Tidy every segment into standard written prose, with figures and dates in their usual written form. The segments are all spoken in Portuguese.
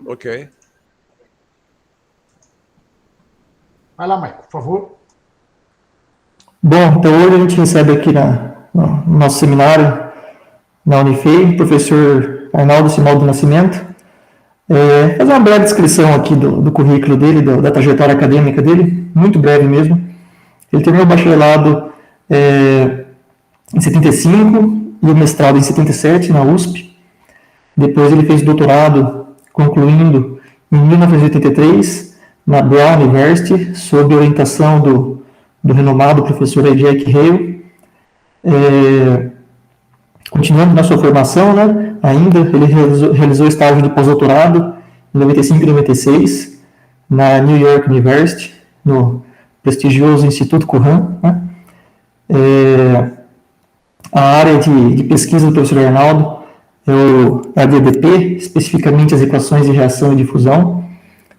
Ok. Vai lá, Maicon, por favor. Bom, então hoje a gente recebe aqui no nosso seminário, na Unifei, o professor Arnaldo Simaldo do Nascimento. Fazer uma breve descrição aqui do currículo dele, da trajetória acadêmica dele, muito breve mesmo. Ele terminou o bacharelado em 75 e o mestrado em 77 na USP. Depois ele fez doutorado, concluindo em 1983 na Brown University, sob orientação do renomado professor Jack Hale. Continuando na sua formação, né, ainda ele realizou estágio de pós-doutorado em 95 e 96 na New York University, no prestigioso Instituto Curran, né. A área de pesquisa do professor Arnaldo é o ADDP, especificamente as equações de reação e difusão,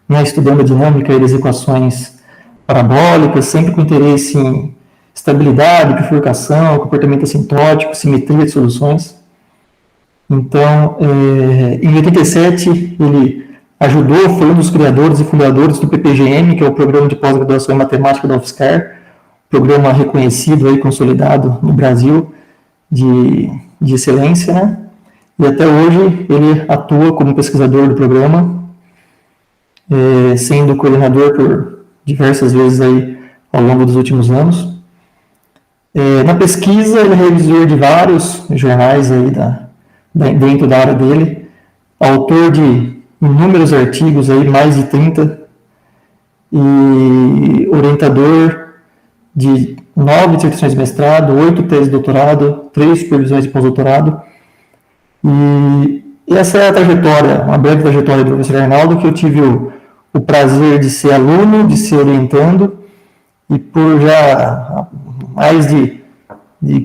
né, estudando a dinâmica das equações parabólicas, sempre com interesse em estabilidade, bifurcação, comportamento assintótico, simetria de soluções. Então, em 87, ele ajudou, foi um dos criadores e fundadores do PPGM, que é o Programa de Pós-Graduação em Matemática da UFSCar, programa reconhecido e consolidado no Brasil de excelência, né? E até hoje ele atua como pesquisador do programa, sendo coordenador por diversas vezes aí ao longo dos últimos anos. Na pesquisa, ele é revisor de vários jornais aí dentro da área dele, autor de inúmeros artigos, aí, mais de 30, e orientador de 9 dissertações de mestrado, 8 teses de doutorado, 3 supervisões de pós-doutorado. E essa é a trajetória, uma breve trajetória do professor Arnaldo, que eu tive o prazer de ser aluno, de ser orientando, e por já mais de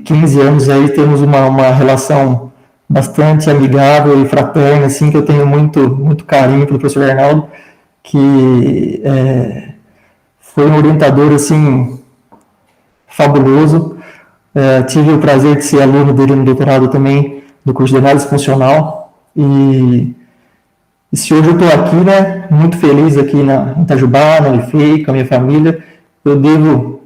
15 anos aí temos uma relação bastante amigável e fraterna, assim, que eu tenho muito carinho pelo professor Arnaldo, que foi um orientador, assim, fabuloso. Tive o prazer de ser aluno dele no doutorado também, do curso de análise funcional, e se hoje eu estou aqui, né, muito feliz aqui em Itajubá, na Unifei, com a minha família, eu devo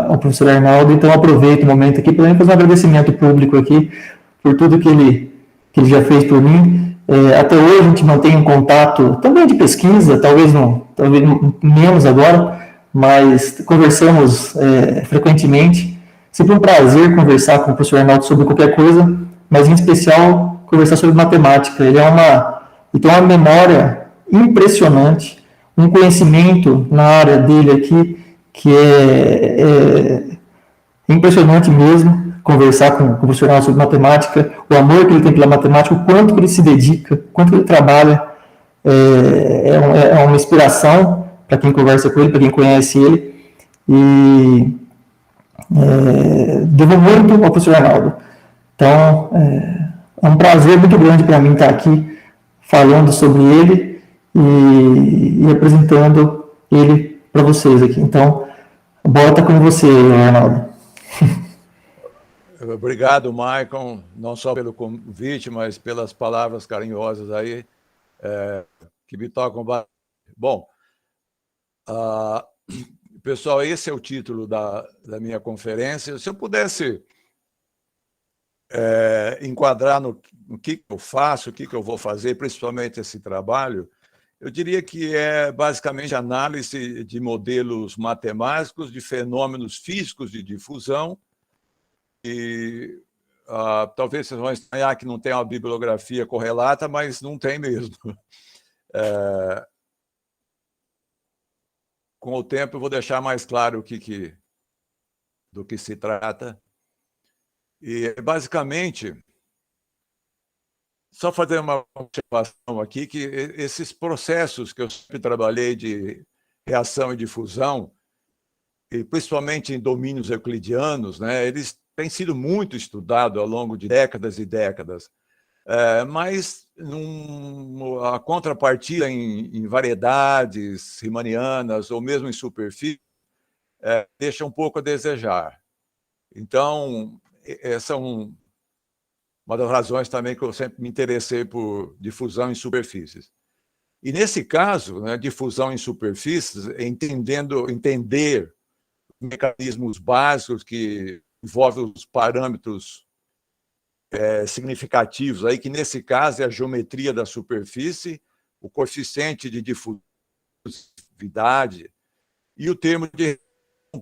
ao professor Arnaldo, então aproveito o momento aqui para fazer um agradecimento público aqui por tudo que ele já fez por mim. Até hoje a gente mantém um contato também de pesquisa, talvez menos agora, mas conversamos frequentemente. Sempre um prazer conversar com o professor Arnaldo sobre qualquer coisa, mas em especial conversar sobre matemática. Ele tem uma memória impressionante, um conhecimento na área dele aqui que é impressionante mesmo, conversar com o professor Arnaldo sobre matemática, o amor que ele tem pela matemática, o quanto que ele se dedica, o quanto que ele trabalha, é uma inspiração para quem conversa com ele, para quem conhece ele, e devo muito ao professor Arnaldo. Então, é um prazer muito grande para mim estar aqui falando sobre ele e apresentando ele para vocês aqui. Então, a bola está com você, Arnaldo. Obrigado, Maicon, não só pelo convite, mas pelas palavras carinhosas aí, que me tocam bastante. Bom, pessoal, esse é o título da minha conferência. Se eu pudesse enquadrar no que eu faço, o que eu vou fazer, principalmente esse trabalho, eu diria que é basicamente análise de modelos matemáticos de fenômenos físicos de difusão. E talvez vocês vão estranhar que não tem uma bibliografia correlata, mas não tem mesmo. Com o tempo eu vou deixar mais claro do que se trata. E, basicamente, só fazer uma observação aqui, que esses processos que eu sempre trabalhei de reação e difusão, e principalmente em domínios euclidianos, né, eles têm sido muito estudados ao longo de décadas e décadas. Mas a contrapartida em variedades riemannianas ou mesmo em superfície deixa um pouco a desejar. Então, essa é uma das razões também que eu sempre me interessei por difusão em superfícies. E, nesse caso, né, de fusão em superfícies, entender mecanismos básicos que envolvem os parâmetros significativos, aí, que, nesse caso, é a geometria da superfície, o coeficiente de difusividade e o termo de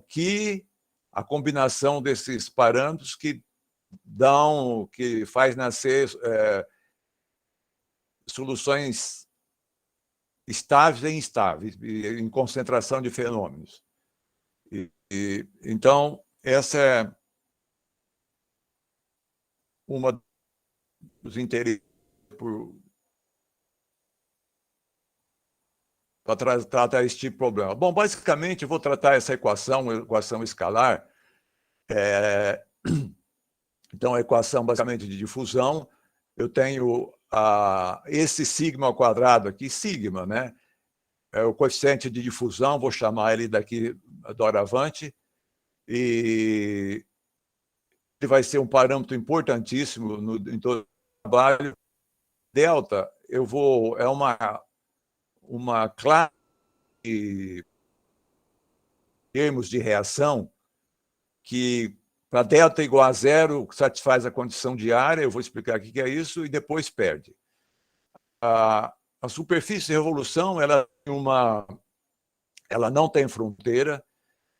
que a combinação desses parâmetros que faz nascer soluções estáveis e instáveis, em concentração de fenômenos. Então, essa é uma dos interesses para tratar esse tipo de problema. Bom, basicamente, eu vou tratar essa equação escalar. Então, a equação, basicamente, de difusão, eu tenho esse sigma ao quadrado aqui, sigma, né? É o coeficiente de difusão, vou chamar ele daqui doravante, e ele vai ser um parâmetro importantíssimo em todo o trabalho. Delta, é uma classe de termos de reação que, para delta igual a zero, satisfaz a condição de área, eu vou explicar aqui o que é isso, e depois perde. A superfície de revolução ela não tem fronteira,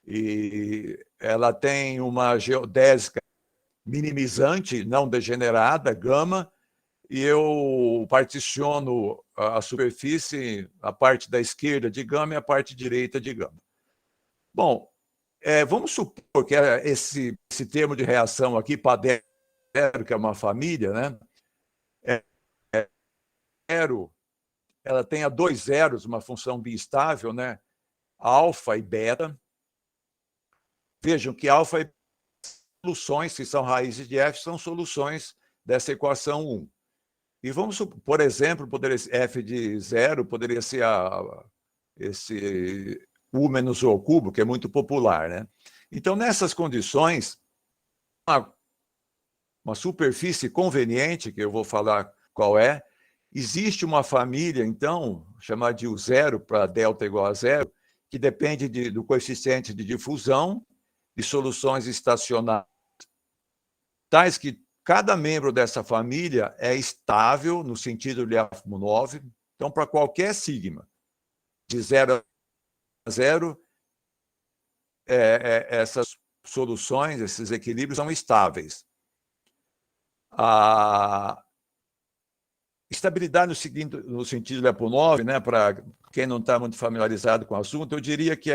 e ela tem uma geodésica minimizante, não degenerada, gama, e eu particiono a superfície, a parte da esquerda de gama e a parte direita de gama. Bom, vamos supor que esse termo de reação aqui, para zero, que é uma família, né? Zero, ela tenha dois zeros, uma função biestável, né? Alfa e beta. Vejam que alfa e soluções, que são raízes de f, são soluções dessa equação 1. E vamos supor, por exemplo, f de zero poderia ser esse u menos u ao cubo, que é muito popular, né? Então, nessas condições, uma superfície conveniente, que eu vou falar qual é, existe uma família, então, chamada de U0 para delta igual a zero, que depende do coeficiente de difusão de soluções estacionárias, tais que cada membro dessa família é estável no sentido de Lyapunov. Então, para qualquer sigma de 0 a 0, essas soluções, esses equilíbrios são estáveis. A estabilidade no sentido de Lyapunov, né, para quem não está muito familiarizado com o assunto, eu diria que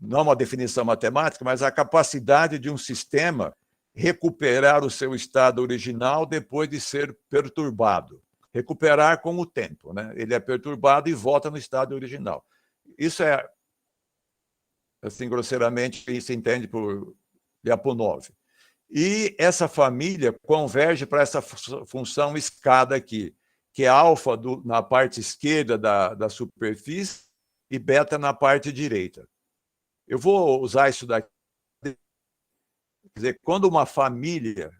não uma definição matemática, mas a capacidade de um sistema recuperar o seu estado original depois de ser perturbado. Recuperar com o tempo, né? Ele é perturbado e volta no estado original. Isso assim, grosseiramente, se entende por Lyapunov. E essa família converge para essa função escada aqui, que é alfa na parte esquerda da superfície e beta na parte direita. Eu vou usar isso daqui. Quer dizer, quando uma família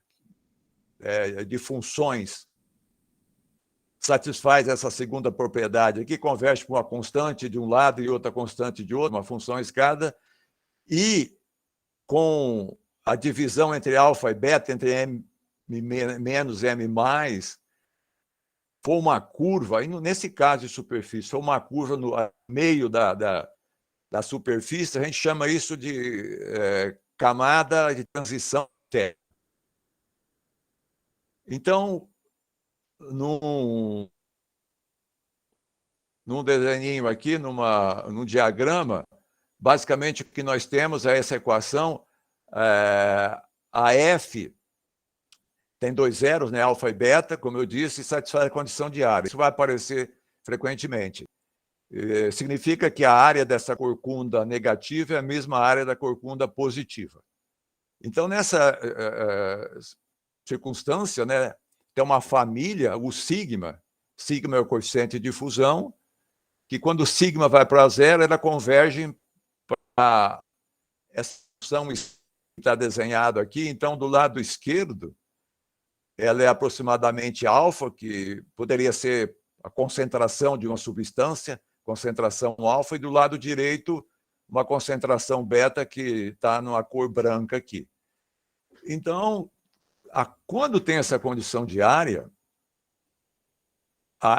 de funções satisfaz essa segunda propriedade aqui, converge para uma constante de um lado e outra constante de outro, uma função escada, e com a divisão entre alfa e beta, entre m menos m mais, for uma curva, e nesse caso de superfície, for uma curva no meio da superfície, a gente chama isso de camada de transição térmica. Então, num desenho aqui, num diagrama, basicamente o que nós temos é essa equação, a F tem dois zeros, né, alfa e beta, como eu disse, e satisfaz a condição de área. Isso vai aparecer frequentemente. Significa que a área dessa corcunda negativa é a mesma área da corcunda positiva. Então, nessa circunstância, né, tem uma família, o sigma é o coeficiente de difusão, que quando o sigma vai para zero, ela converge para essa função que está desenhado aqui. Então, do lado esquerdo, ela é aproximadamente alfa, que poderia ser a concentração de uma substância, concentração alfa, e do lado direito, uma concentração beta, que está numa cor branca aqui. Então, quando tem essa condição diária,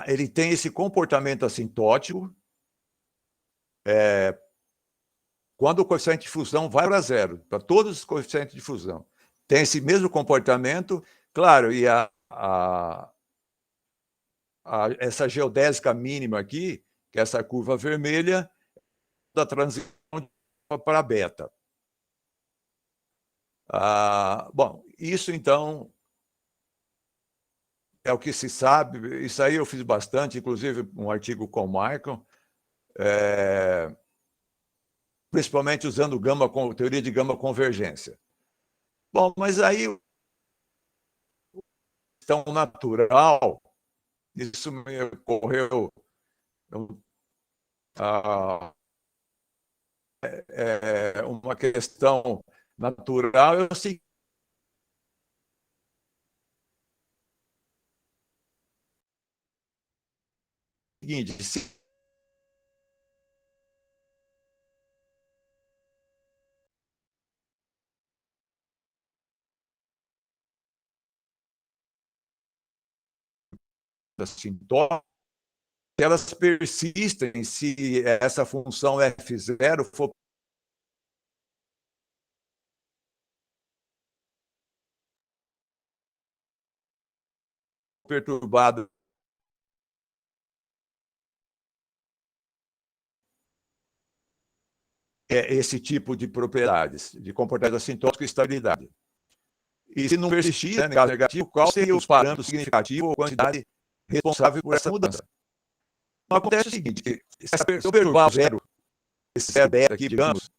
ele tem esse comportamento assintótico, quando o coeficiente de fusão vai para zero, para todos os coeficientes de fusão. Tem esse mesmo comportamento, claro, e essa geodésica mínima aqui, que é essa curva vermelha, da transição para beta. Bom, isso então é o que se sabe. Isso aí eu fiz bastante, inclusive um artigo com o Michael, principalmente usando teoria de gama convergência. Bom, mas aí, questão natural, isso me ocorreu uma questão natural, é o seguinte: se assintóticas, elas persistem se essa função f0 for perturbado esse tipo de propriedades, de comportamento assintótico e estabilidade. E se não persistir, né, no caso negativo, qual seria os parâmetros significativos ou quantidade responsável por essa mudança? Então, acontece o seguinte: se eu perturbar o zero, esse zero beta aqui, digamos,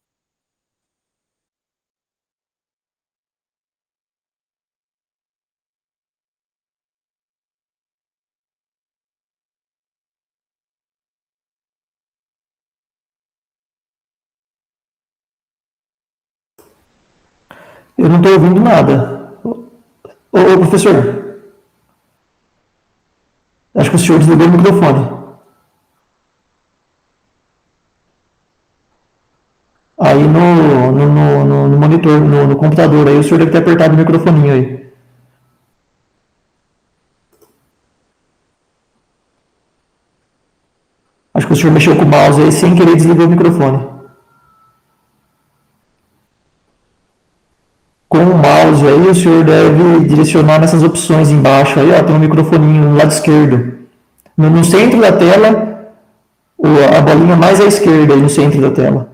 Eu não estou ouvindo nada. Ô, professor, acho que o senhor desligou o microfone. Aí no monitor, no computador, aí o senhor deve ter apertado o microfoninho aí. Acho que o senhor mexeu com o mouse aí sem querer desligar o microfone. Com o mouse aí, o senhor deve direcionar nessas opções embaixo aí, ó, tem um microfoninho no lado esquerdo. No centro da tela, a bolinha mais à esquerda aí no centro da tela.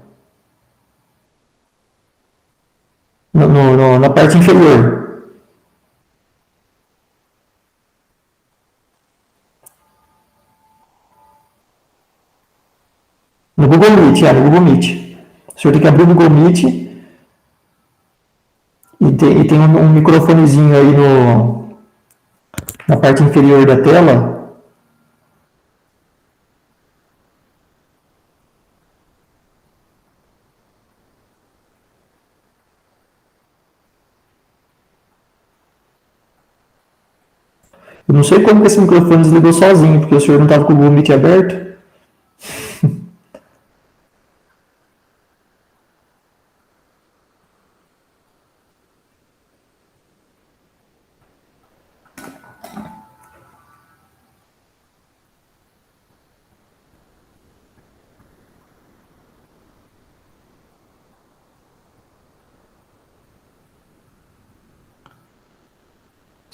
Na parte inferior. No Google Meet, no Google Meet. O senhor tem que abrir o Google Meet e tem um microfonezinho aí na parte inferior da tela. Eu não sei como que esse microfone desligou sozinho, porque o senhor não estava com o Google Meet aberto.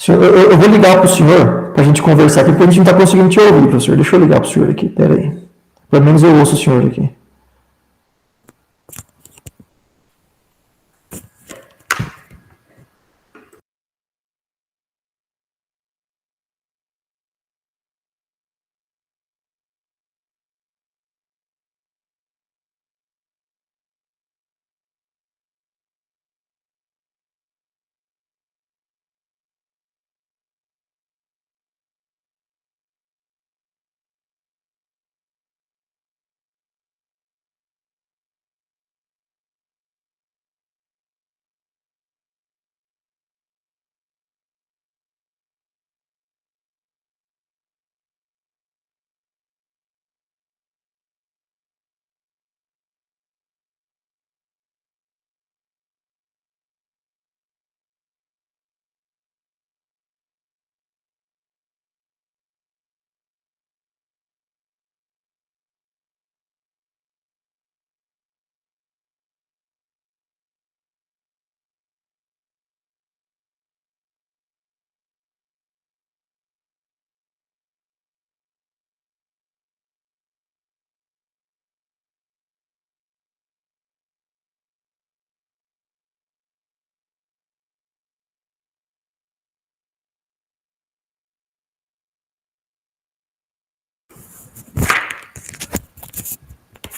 Eu vou ligar para o senhor, para a gente conversar, porque a gente não está conseguindo te ouvir, professor. Deixa eu ligar para o senhor aqui, pera aí. Pelo menos eu ouço o senhor aqui.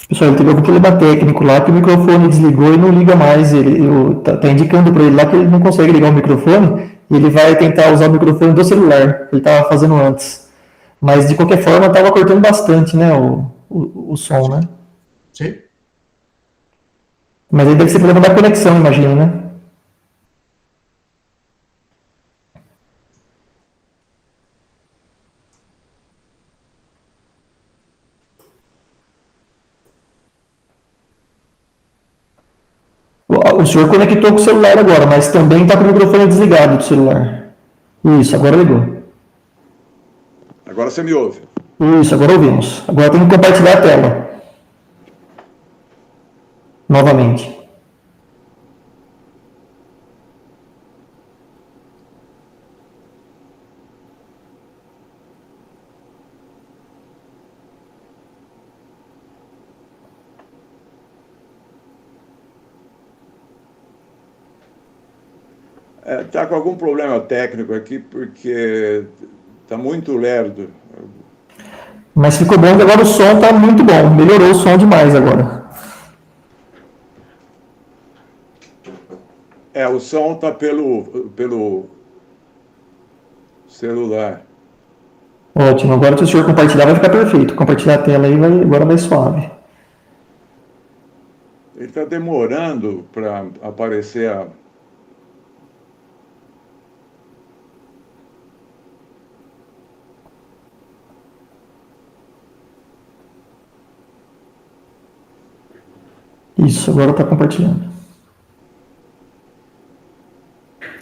Pessoal, ele teve algum problema técnico lá que o microfone desligou e não liga mais. Tá indicando para ele lá que ele não consegue ligar o microfone e ele vai tentar usar o microfone do celular, que ele estava fazendo antes. Mas, de qualquer forma, estava cortando bastante, né, o som, né? Sim. Mas aí deve ser problema da conexão, imagino, né? O senhor conectou com o celular agora, mas também está com o microfone desligado do celular. Isso, agora ligou. Agora você me ouve. Isso, agora ouvimos. Agora tem que compartilhar a tela. Novamente. Está com algum problema técnico aqui, porque está muito lerdo. Mas ficou bom que agora o som está muito bom. Melhorou o som demais agora. O som está pelo celular. Ótimo. Agora, se o senhor compartilhar, vai ficar perfeito. Compartilhar a tela aí, agora vai suave. Ele está demorando para aparecer a... Isso, agora está compartilhando.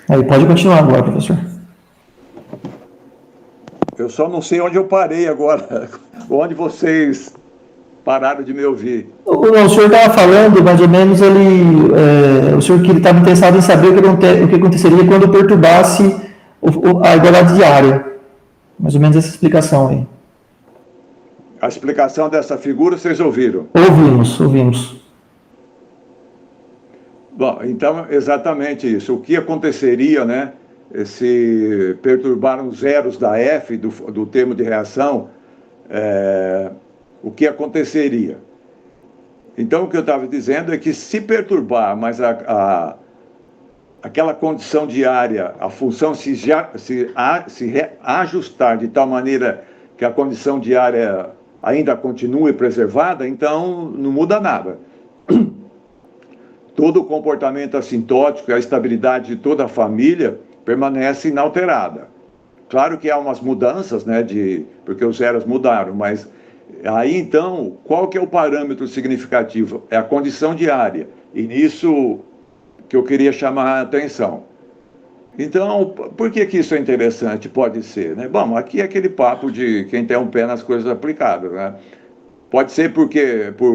Aí, pode continuar agora, professor. Eu só não sei onde eu parei agora, onde vocês pararam de me ouvir. O senhor estava falando, mais ou menos, o senhor que ele estava interessado em saber o que aconteceria quando perturbasse a igualdade diária. Mais ou menos essa explicação aí. A explicação dessa figura vocês ouviram? Ouvimos. Bom, então, exatamente isso. O que aconteceria, né, se perturbar os zeros da F, do termo de reação, o que aconteceria? Então, o que eu estava dizendo é que se perturbar, mas aquela condição diária, a função se ajustar de tal maneira que a condição diária ainda continue preservada, então não muda nada. Todo o comportamento assintótico e a estabilidade de toda a família permanece inalterada. Claro que há umas mudanças, né, porque os zeros mudaram, mas aí então, qual que é o parâmetro significativo? É a condição diária, e nisso que eu queria chamar a atenção. Então, por que isso é interessante? Pode ser, né? Bom, aqui é aquele papo de quem tem um pé nas coisas aplicadas, né? Pode ser por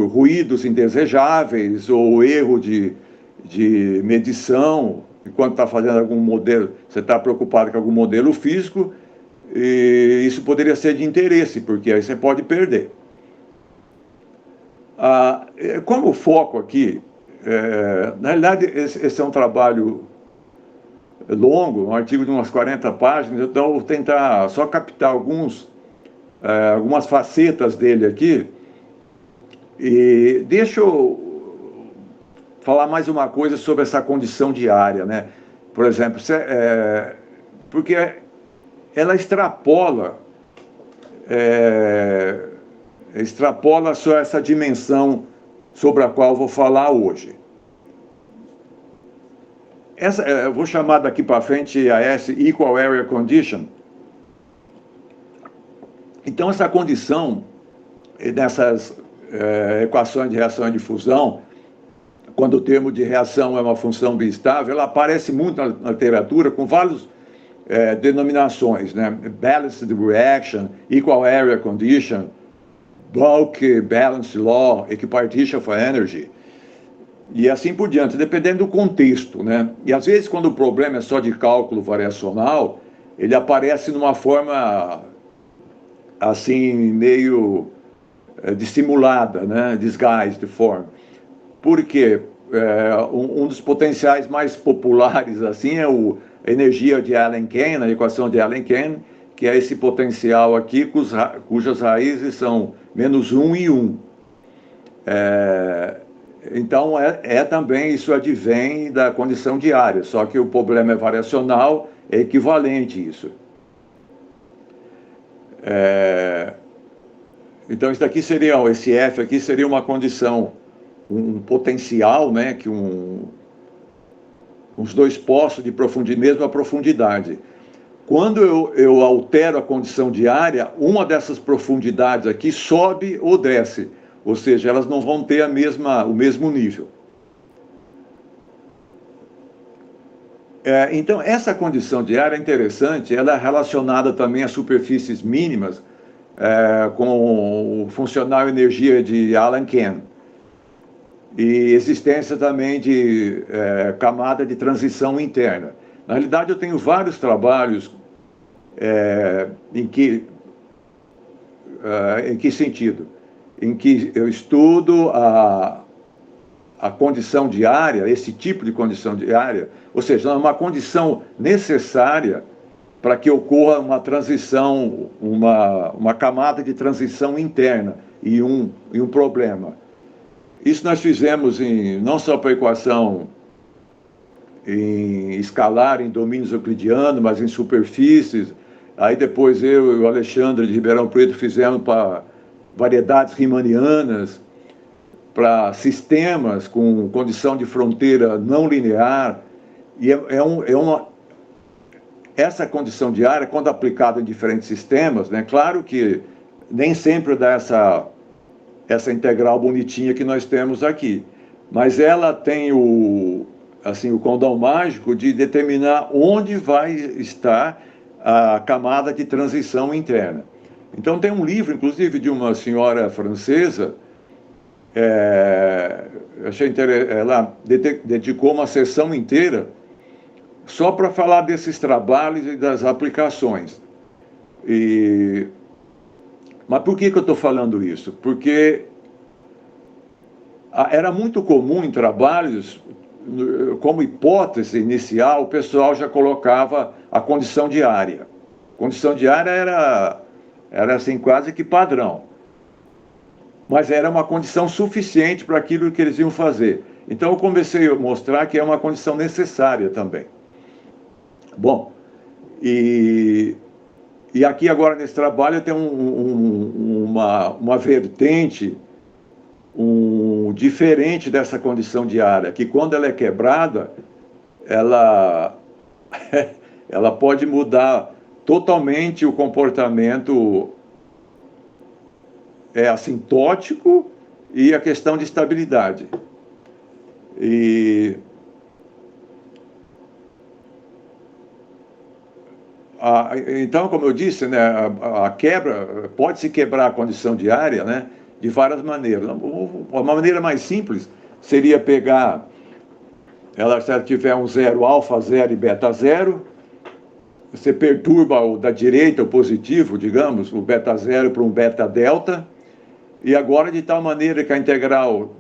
ruídos indesejáveis ou erro de medição, enquanto está fazendo algum modelo, você está preocupado com algum modelo físico, e isso poderia ser de interesse, porque aí você pode perder. Como o foco aqui, na realidade, esse é um trabalho longo, um artigo de umas 40 páginas, então eu vou tentar só captar algumas facetas dele aqui. E deixa eu falar mais uma coisa sobre essa condição diária, né? Por exemplo, porque ela extrapola só essa dimensão sobre a qual eu vou falar hoje. Eu vou chamar daqui para frente EAS Equal Area Condition. Então, essa condição dessas equações de reação e de fusão, quando o termo de reação é uma função biestável, ela aparece muito na literatura com várias denominações, né? Balanced reaction, equal area condition, bulk balance law, equipartition for energy, e assim por diante, dependendo do contexto, né? E às vezes, quando o problema é só de cálculo variacional, ele aparece numa forma assim, meio dissimulada, né? Disguised form. Por quê? Um dos potenciais mais populares assim é a energia de Allen-Kane, a equação de Allen-Kane, que é esse potencial aqui, cujas raízes são -1 e 1. Então, também, isso advém da condição de área, só que o problema é variacional, é equivalente isso. Então, isso daqui seria, esse F aqui seria uma condição, um potencial, né, que os dois poços de mesma profundidade. Quando eu altero a condição de área, uma dessas profundidades aqui sobe ou desce, ou seja, elas não vão ter o mesmo nível. Então, essa condição de área é interessante, ela é relacionada também a superfícies mínimas, com o funcional energia de Alan Ken, e existência também de camada de transição interna. Na realidade, eu tenho vários trabalhos em que sentido? Em que eu estudo a condição de área, esse tipo de condição de área, ou seja, uma condição necessária para que ocorra uma transição, uma camada de transição interna e um problema. Isso nós fizemos não só para a equação em escalar, em domínios euclidianos, mas em superfícies. Aí depois eu e o Alexandre de Ribeirão Preto fizemos para variedades riemannianas, para sistemas com condição de fronteira não linear. E essa condição de área, quando aplicada em diferentes sistemas, né, claro que nem sempre dá essa integral bonitinha que nós temos aqui, mas ela tem o condão mágico de determinar onde vai estar a camada de transição interna. Então tem um livro, inclusive, de uma senhora francesa, achei interessante, ela dedicou uma sessão inteira só para falar desses trabalhos e das aplicações. Mas por que eu estou falando isso? Porque era muito comum em trabalhos, como hipótese inicial, o pessoal já colocava a condição de área. A condição de área era assim, quase que padrão. Mas era uma condição suficiente para aquilo que eles iam fazer. Então eu comecei a mostrar que é uma condição necessária também. Bom, e aqui agora nesse trabalho tem uma vertente diferente dessa condição de área, que quando ela é quebrada, ela pode mudar totalmente o comportamento assintótico e a questão de estabilidade. Então, como eu disse, né, a quebra, pode-se quebrar a condição de área, né, de várias maneiras. Uma maneira mais simples seria pegar, se ela tiver um zero, alfa zero e beta zero, você perturba da direita, o positivo, digamos, o beta zero para um beta delta, e agora de tal maneira que a integral,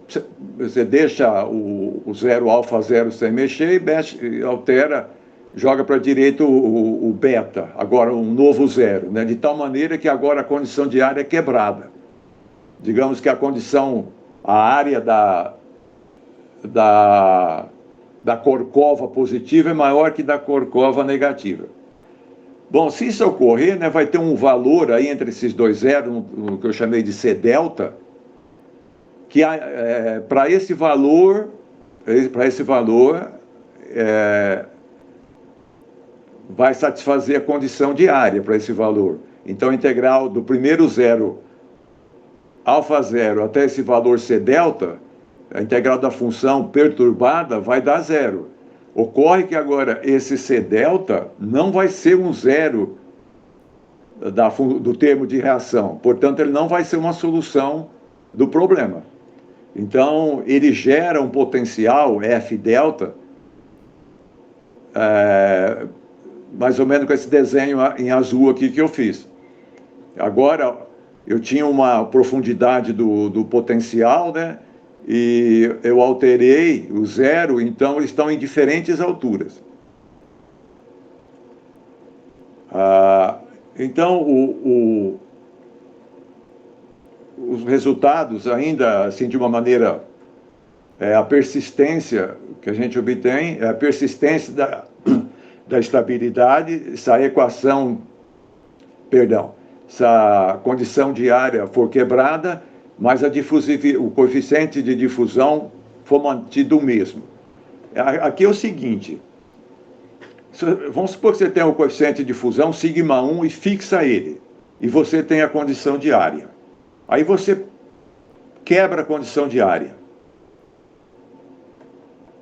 você deixa o zero, alfa zero sem mexer e altera, joga para a direita o beta, agora um novo zero, né? De tal maneira que agora a condição de área é quebrada. Digamos que a área da corcova positiva é maior que da corcova negativa. Bom, se isso ocorrer, né, vai ter um valor aí entre esses dois zeros, no que eu chamei de C delta, que para esse valor vai satisfazer a condição de área para esse valor. Então, a integral do primeiro zero, alfa zero, até esse valor C delta, a integral da função perturbada vai dar zero. Ocorre que agora esse C delta não vai ser um zero do termo de reação. Portanto, ele não vai ser uma solução do problema. Então, ele gera um potencial F delta, mais ou menos com esse desenho em azul aqui que eu fiz. Agora, eu tinha uma profundidade do potencial, né? E eu alterei o zero, então eles estão em diferentes alturas. Então, os resultados ainda, assim, de uma maneira, a persistência que a gente obtém, é a persistência da estabilidade, se a equação, perdão, se a condição de área for quebrada, mas o coeficiente de difusão for mantido o mesmo. Aqui é o seguinte, vamos supor que você tem o coeficiente de difusão, sigma1, e fixa ele, e você tem a condição de área. Aí você quebra a condição de área.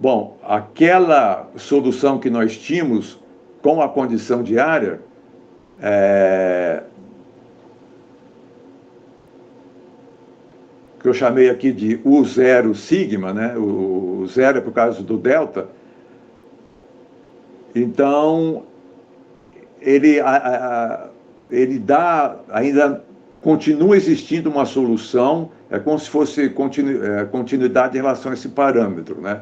Bom, aquela solução que nós tínhamos com a condição de área, que eu chamei aqui de U0 sigma, né? O zero é por causa do delta. Então, ele dá, ainda continua existindo uma solução, é como se fosse continuidade em relação a esse parâmetro, né?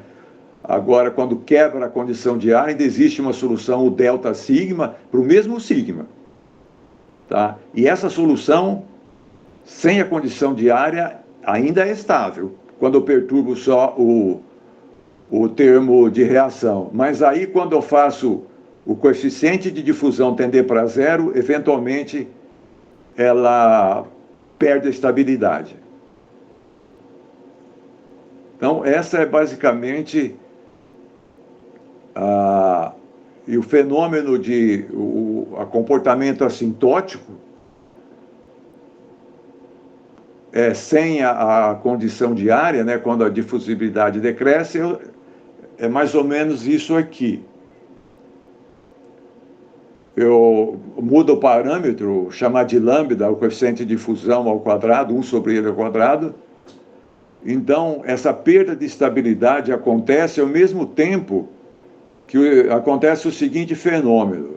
Agora, quando quebra a condição de área, ainda existe uma solução, o delta sigma, para o mesmo sigma. Tá? E essa solução, sem a condição de área, ainda é estável, quando eu perturbo só o termo de reação. Mas aí, quando eu faço o coeficiente de difusão tender para zero, eventualmente ela perde a estabilidade. Então, essa é basicamente e o fenômeno de comportamento assintótico, sem a condição de área, né, quando a difusibilidade decresce, é mais ou menos isso aqui. Eu mudo o parâmetro, chamar de lambda, o coeficiente de difusão ao quadrado, 1 sobre ele ao quadrado. Então, essa perda de estabilidade acontece ao mesmo tempo que acontece o seguinte fenômeno.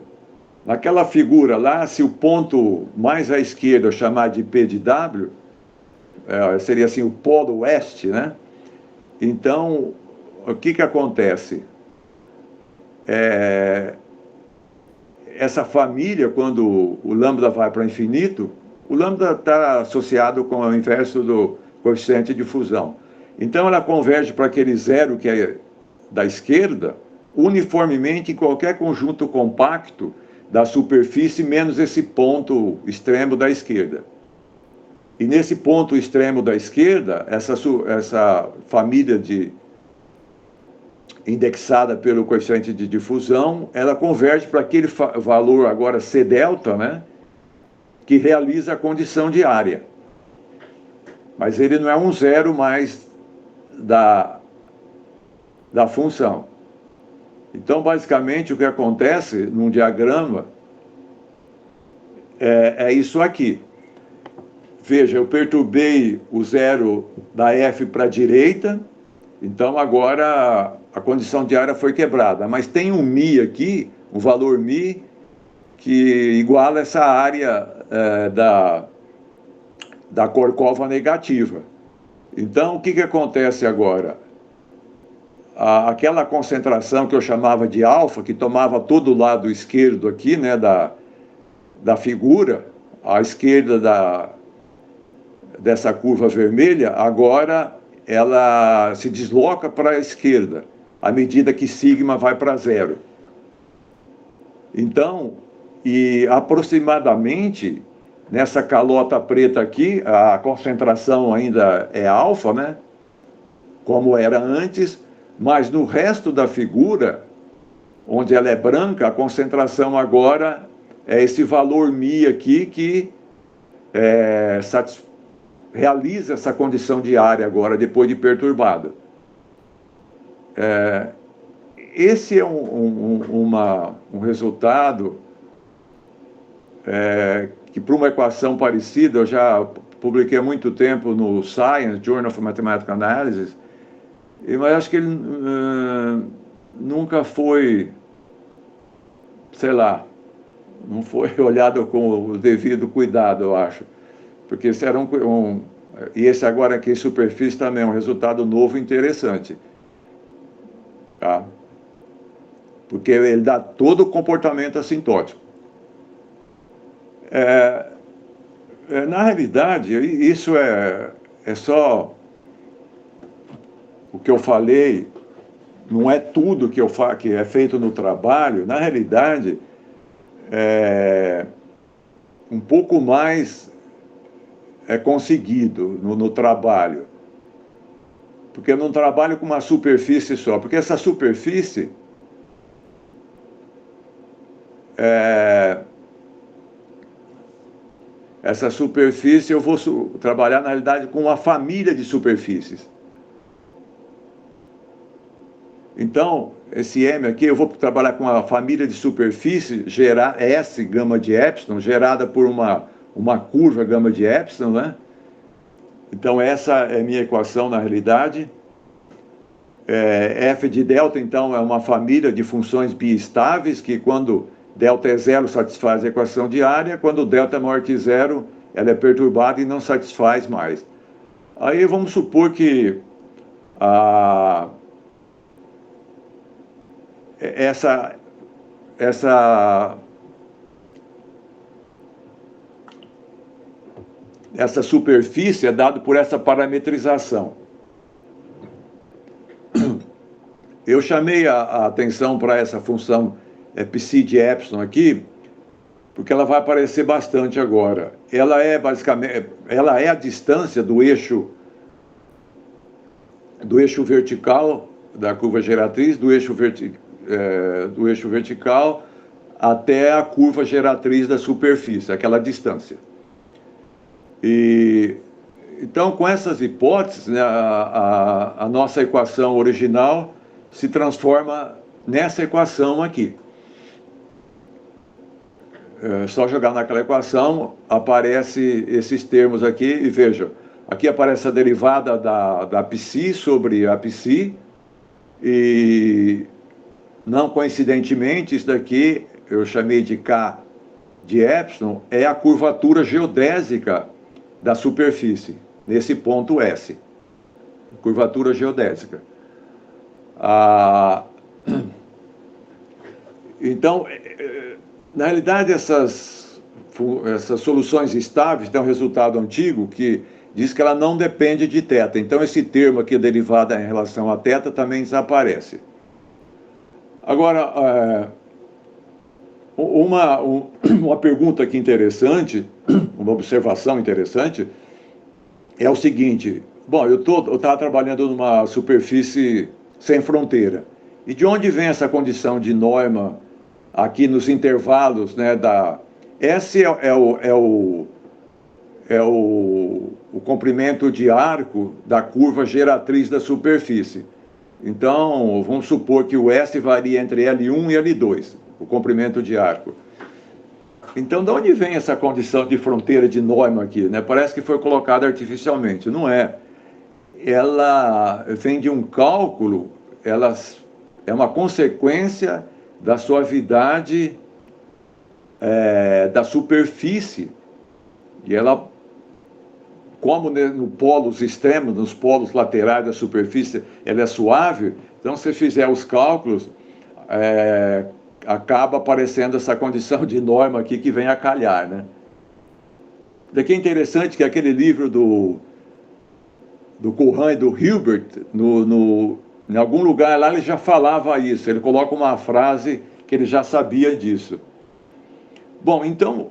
Naquela figura lá, se o ponto mais à esquerda eu chamar de P de W, seria assim o polo oeste, né? Então, o que acontece? Essa família, quando o lambda vai para o infinito, o lambda está associado com o inverso do coeficiente de difusão. Então, ela converge para aquele zero que é da esquerda, uniformemente em qualquer conjunto compacto da superfície, menos esse ponto extremo da esquerda. E nesse ponto extremo da esquerda, essa família indexada pelo coeficiente de difusão, ela converge para aquele valor agora C delta, né, que realiza a condição de área. Mas ele não é um zero mais da função. Então, basicamente, o que acontece num diagrama é isso aqui. Veja, eu perturbei o zero da F para a direita, então agora a condição de área foi quebrada. Mas tem um μ aqui, um valor μ, que iguala essa área da Korkova negativa. Então, o que acontece agora? Aquela concentração que eu chamava de alfa, que tomava todo o lado esquerdo aqui, né, da figura, à esquerda dessa curva vermelha, agora ela se desloca para a esquerda, à medida que sigma vai para zero. Então, e aproximadamente, nessa calota preta aqui, a concentração ainda é alfa, né, como era antes, mas no resto da figura, onde ela é branca, a concentração agora é esse valor μ aqui que realiza essa condição de área agora, depois de perturbada. Esse é um resultado que, para uma equação parecida, eu já publiquei há muito tempo no Science, Journal of Mathematical Analysis, mas acho que ele nunca foi, sei lá, não foi olhado com o devido cuidado, eu acho. Porque esse era e esse agora aqui, superfície, também é um resultado novo e interessante. Tá? Porque ele dá todo o comportamento assintótico. Na realidade, isso é só o que eu falei, não é tudo que que é feito no trabalho. Na realidade, um pouco mais é conseguido no trabalho. Porque eu não trabalho com uma superfície só, porque essa superfície eu vou trabalhar, na realidade, com uma família de superfícies. Então, esse M aqui, eu vou trabalhar com uma família de superfície, S gama de epsilon, gerada por uma curva gama de epsilon, né? Então, essa é a minha equação, na realidade. F de delta, então, é uma família de funções biestáveis, que quando delta é zero, satisfaz a equação de área, quando delta é maior que zero, ela é perturbada e não satisfaz mais. Aí vamos supor que essa superfície é dada por essa parametrização. Eu chamei a atenção para essa função psi de epsilon aqui, porque ela vai aparecer bastante agora. Ela é a distância do eixo vertical da curva geratriz, do eixo vertical até a curva geratriz da superfície, aquela distância. Então, com essas hipóteses, né, a nossa equação original se transforma nessa equação aqui. Só jogar naquela equação, aparece esses termos aqui, e veja, aqui aparece a derivada da psi sobre a psi, e não coincidentemente, isso daqui eu chamei de K de epsilon, é a curvatura geodésica da superfície, nesse ponto S. Curvatura geodésica. Então, na realidade, essas soluções estáveis têm um resultado antigo que diz que ela não depende de θ. Então, esse termo aqui, derivada em relação a θ, também desaparece. Agora, uma pergunta aqui interessante, uma observação interessante, é o seguinte: bom, eu estava trabalhando numa superfície sem fronteira. E de onde vem essa condição de Neumann aqui nos intervalos, né, S é o comprimento de arco da curva geratriz da superfície. Então, vamos supor que o S varia entre L1 e L2, o comprimento de arco. Então, de onde vem essa condição de fronteira de Neumann aqui, né? Parece que foi colocada artificialmente. Não é. Ela vem de um cálculo, ela é uma consequência da suavidade da superfície. E ela, como nos polos extremos, nos polos laterais da superfície, ela é suave, então, se fizer os cálculos, acaba aparecendo essa condição de Neumann aqui que vem a calhar, né? Daqui é interessante que aquele livro do Curran e do Hilbert, em algum lugar lá ele já falava isso, ele coloca uma frase que ele já sabia disso. Bom, então,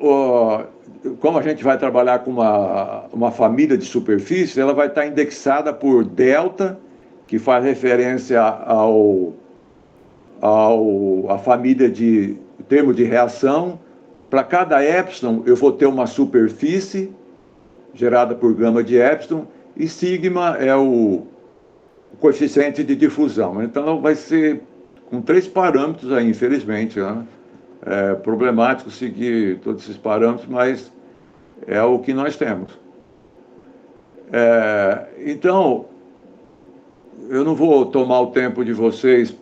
como a gente vai trabalhar com uma família de superfícies, ela vai estar indexada por delta, que faz referência a família de termo de reação. Para cada epsilon, eu vou ter uma superfície gerada por gama de epsilon, e sigma é o coeficiente de difusão. Então, vai ser com 3 parâmetros aí, infelizmente, né? É problemático seguir todos esses parâmetros, mas é o que nós temos. Então, eu não vou tomar o tempo de vocês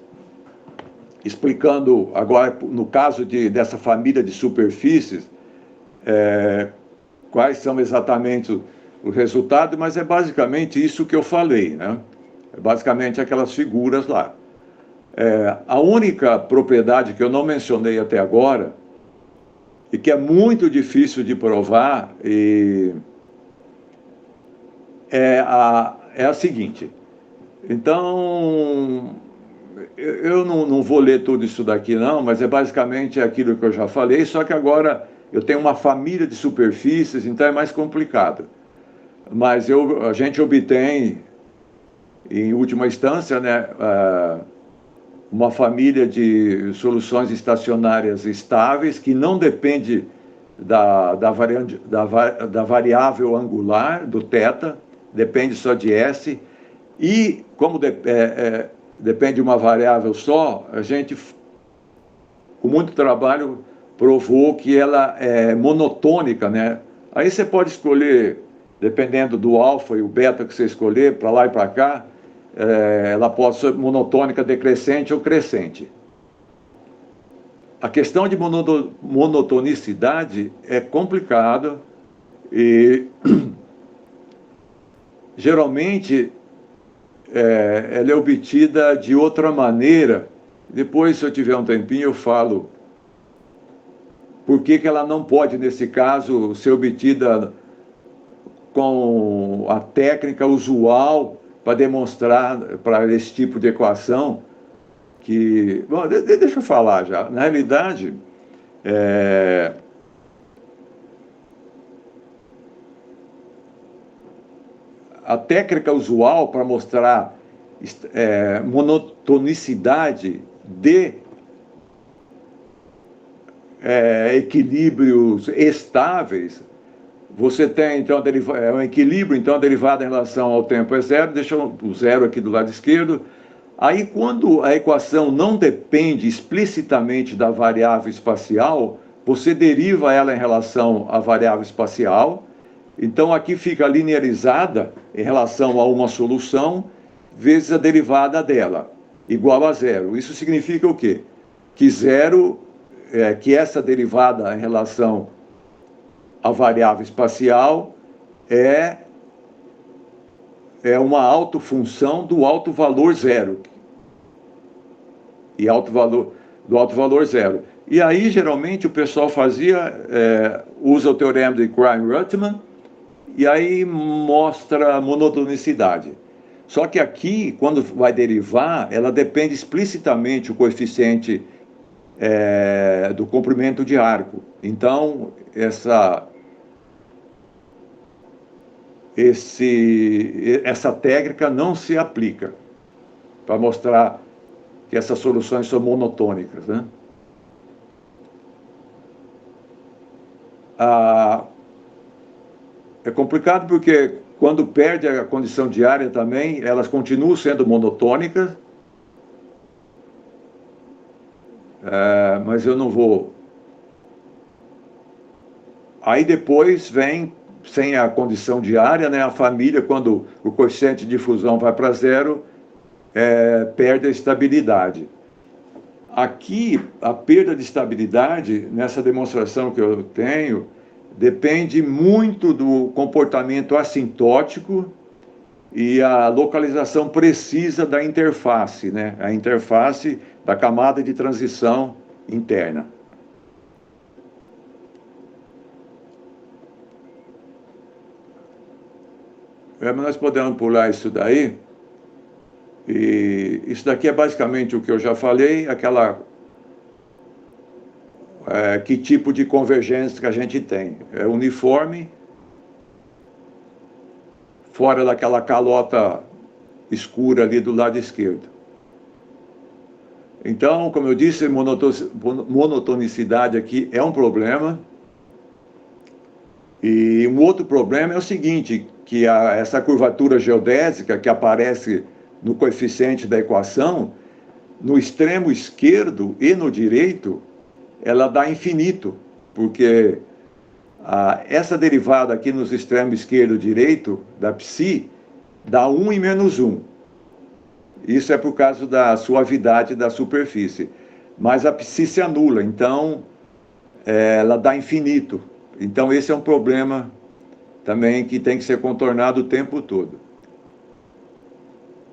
explicando agora, no caso dessa família de superfícies, quais são exatamente os resultados, mas é basicamente isso que eu falei, né? É basicamente aquelas figuras lá. A única propriedade que eu não mencionei até agora e que é muito difícil de provar, é a seguinte. Então, eu não vou ler tudo isso daqui, não, mas é basicamente aquilo que eu já falei, só que agora eu tenho uma família de superfícies, então é mais complicado. Mas a gente obtém, em última instância, né, uma família de soluções estacionárias estáveis que não depende da variável angular, do θ, depende só de S, e como depende de uma variável só, a gente, com muito trabalho, provou que ela é monotônica, né? Aí você pode escolher, dependendo do alfa e o beta que você escolher, para lá e para cá, ela pode ser monotônica, decrescente ou crescente. A questão de monotonicidade é complicada e geralmente ela é obtida de outra maneira. Depois, se eu tiver um tempinho, eu falo por que ela não pode, nesse caso, ser obtida com a técnica usual para demonstrar para esse tipo de equação que... Bom, deixa eu falar já. Na realidade, a técnica usual para mostrar monotonicidade de equilíbrios estáveis, você tem, então, um equilíbrio, então, a derivada em relação ao tempo é zero, deixa o zero aqui do lado esquerdo. Aí, quando a equação não depende explicitamente da variável espacial, você deriva ela em relação à variável espacial. Então, aqui fica linearizada em relação a uma solução, vezes a derivada dela, igual a zero. Isso significa o quê? Que zero, que essa derivada em relação à variável espacial é uma autofunção do alto valor zero. E do alto valor zero. E aí, geralmente, o pessoal usa o teorema de Krein-Rutman, e aí mostra a monotonicidade. Só que aqui, quando vai derivar, ela depende explicitamente o coeficiente do comprimento de arco. Então, essa técnica não se aplica para mostrar que essas soluções são monotônicas, né? É complicado porque quando perde a condição de área também, elas continuam sendo monotônicas, mas eu não vou... Aí depois vem, sem a condição de área, né, a família, quando o coeficiente de fusão vai para zero, perde a estabilidade. Aqui, a perda de estabilidade, nessa demonstração que eu tenho, depende muito do comportamento assintótico e a localização precisa da interface, né? A interface da camada de transição interna. Mas nós podemos pular isso daí. E isso daqui é basicamente o que eu já falei, que tipo de convergência que a gente tem. É uniforme, fora daquela calota escura ali do lado esquerdo. Então, como eu disse, monotonicidade aqui é um problema. E um outro problema é o seguinte, que essa curvatura geodésica que aparece no coeficiente da equação, no extremo esquerdo e no direito, ela dá infinito, porque essa derivada aqui nos extremos esquerdo e direito da psi dá 1 e menos 1. Isso é por causa da suavidade da superfície. Mas a psi se anula, então ela dá infinito. Então esse é um problema também que tem que ser contornado o tempo todo.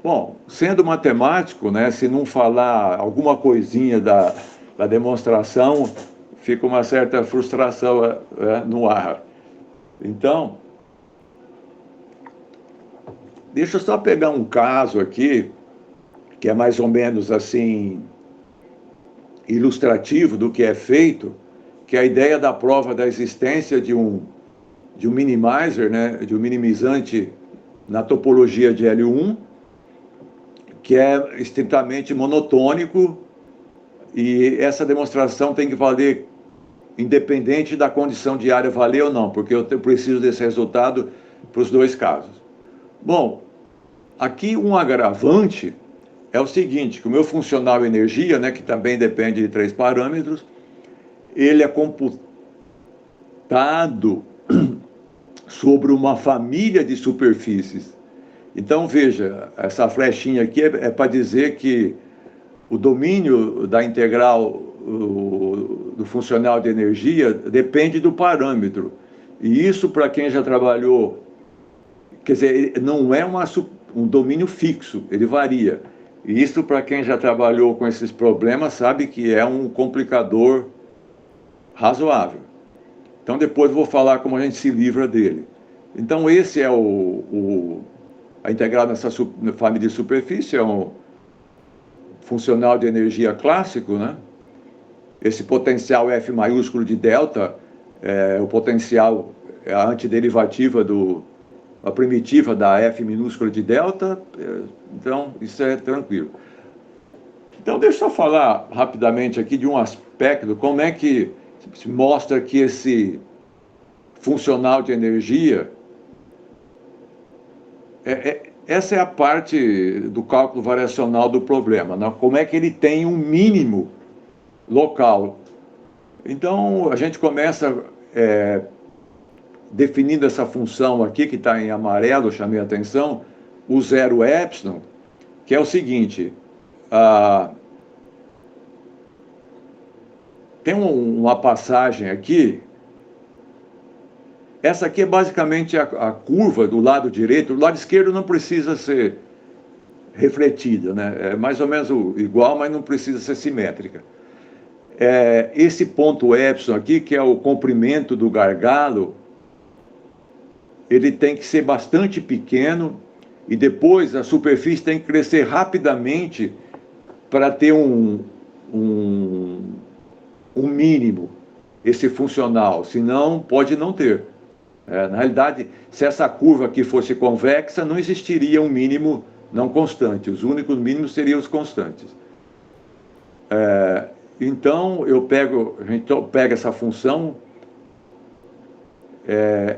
Bom, sendo matemático, né, se não falar alguma coisinha da demonstração, fica uma certa frustração no ar. Então, deixa eu só pegar um caso aqui, que é mais ou menos assim, ilustrativo do que é feito, que é a ideia da prova da existência de um minimizer, né, de um minimizante na topologia de L1, que é estritamente monotônico, e essa demonstração tem que valer independente da condição de área valer ou não, porque eu preciso desse resultado para os dois casos. Bom, aqui um agravante é o seguinte, que o meu funcional energia, né, que também depende de 3 parâmetros, ele é computado sobre uma família de superfícies. Então, veja, essa flechinha aqui é para dizer que o domínio da integral do funcional de energia depende do parâmetro. E isso, para quem já trabalhou, quer dizer, não é um domínio fixo, ele varia. E isso, para quem já trabalhou com esses problemas, sabe que é um complicador razoável. Então, depois eu vou falar como a gente se livra dele. Então, esse é a integral nessa família de superfície, é um funcional de energia clássico, né? Esse potencial F maiúsculo de delta é o potencial, é a antiderivativa a primitiva da F minúscula de delta, então isso é tranquilo. Então, deixa eu só falar rapidamente aqui de um aspecto, como é que se mostra que esse funcional de energia, essa é a parte do cálculo variacional do problema, né? Como é que ele tem um mínimo local. Então, a gente começa definindo essa função aqui, que está em amarelo, eu chamei a atenção, o zero epsilon, que é o seguinte, tem uma passagem aqui, essa aqui é basicamente a curva do lado direito, o lado esquerdo não precisa ser refletida, né? É mais ou menos igual, mas não precisa ser simétrica. Esse ponto epsilon aqui, que é o comprimento do gargalo, ele tem que ser bastante pequeno e depois a superfície tem que crescer rapidamente para ter um mínimo, esse funcional, senão pode não ter. Na realidade, se essa curva aqui fosse convexa, não existiria um mínimo não constante, os únicos mínimos seriam os constantes. Então, a gente pega essa função,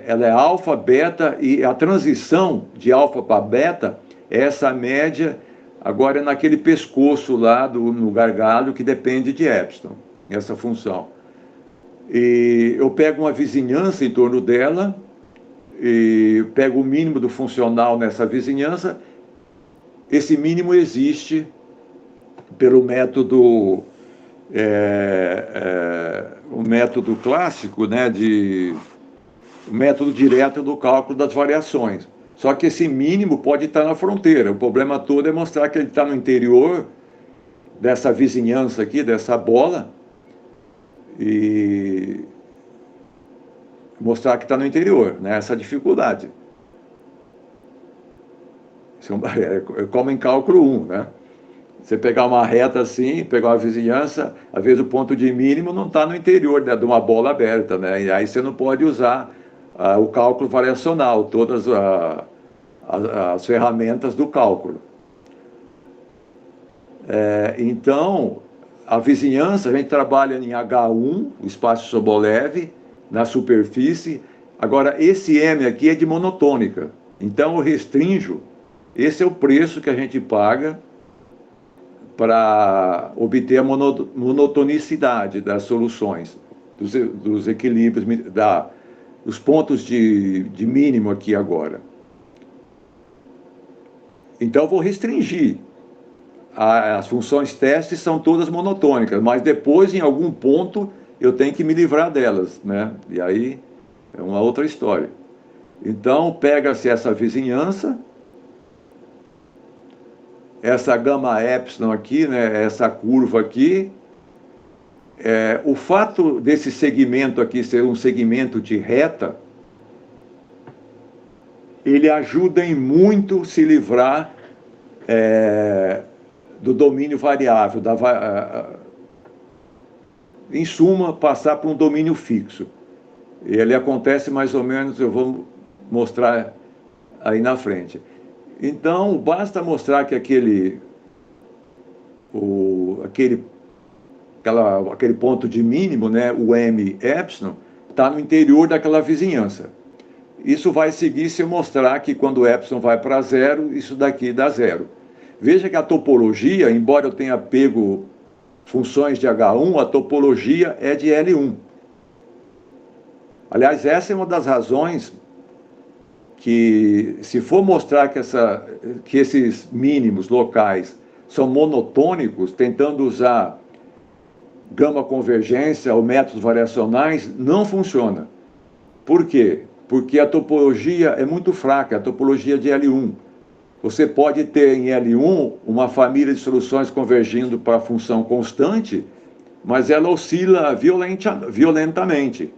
ela é alfa, beta, e a transição de alfa para beta é essa média, agora é naquele pescoço lá no gargalo que depende de epsilon, essa função. E eu pego uma vizinhança em torno dela, e pego o mínimo do funcional nessa vizinhança. Esse mínimo existe pelo método o método clássico, né, o método direto do cálculo das variações. Só que esse mínimo pode estar na fronteira. O problema todo é mostrar que ele está no interior dessa vizinhança aqui, dessa bola, e mostrar que está no interior, né? Essa dificuldade. É como em cálculo 1, né? Você pegar uma reta assim, pegar uma vizinhança, às vezes o ponto de mínimo não está no interior, né, de uma bola aberta, né? E aí você não pode usar o cálculo variacional, todas as ferramentas do cálculo. Então, a vizinhança, a gente trabalha em H1, o espaço Sobolev, na superfície. Agora, esse M aqui é de monotônica. Então, eu restringo, esse é o preço que a gente paga para obter a monotonicidade das soluções, dos equilíbrios, dos pontos de mínimo aqui agora. Então, eu vou restringir. As funções testes são todas monotônicas, mas depois, em algum ponto, eu tenho que me livrar delas, né? E aí é uma outra história. Então, pega-se essa vizinhança, essa gama epsilon aqui, né, essa curva aqui, o fato desse segmento aqui ser um segmento de reta, ele ajuda em muito se livrar do domínio variável, em suma, passar para um domínio fixo. Ele acontece mais ou menos, eu vou mostrar aí na frente. Então, basta mostrar que aquele ponto de mínimo, né, o M epsilon, está no interior daquela vizinhança. Isso vai seguir se eu mostrar que quando o epsilon vai para zero, isso daqui dá zero. Veja que a topologia, embora eu tenha pego funções de H1, a topologia é de L1. Aliás, essa é uma das razões que, se for mostrar que esses mínimos locais são monotônicos, tentando usar gama convergência ou métodos variacionais, não funciona. Por quê? Porque a topologia é muito fraca, a topologia de L1. Você pode ter em L1 uma família de soluções convergindo para a função constante, mas ela oscila violentamente.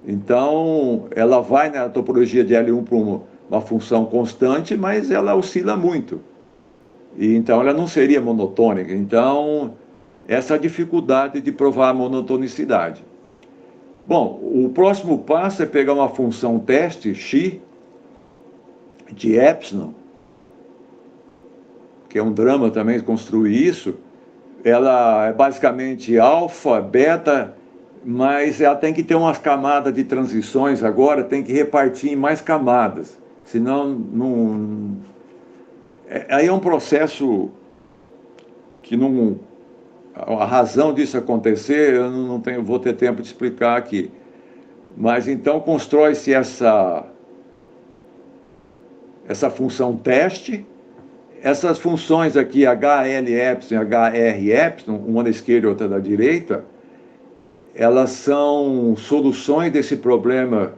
Então, ela vai na topologia de L1 para uma função constante, mas ela oscila muito. E, então, ela não seria monotônica. Então, essa é a dificuldade de provar a monotonicidade. Bom, o próximo passo é pegar uma função teste, x, de epsilon, que é um drama também construir isso. Ela é basicamente alfa, beta, mas ela tem que ter umas camadas de transições agora, tem que repartir em mais camadas, senão não... Aí é um processo que não... A razão disso acontecer, eu não vou ter tempo de explicar aqui. Mas então constrói-se essa função teste. Essas funções aqui, HL epsilon e HR epsilon, uma da esquerda e outra da direita, elas são soluções desse problema,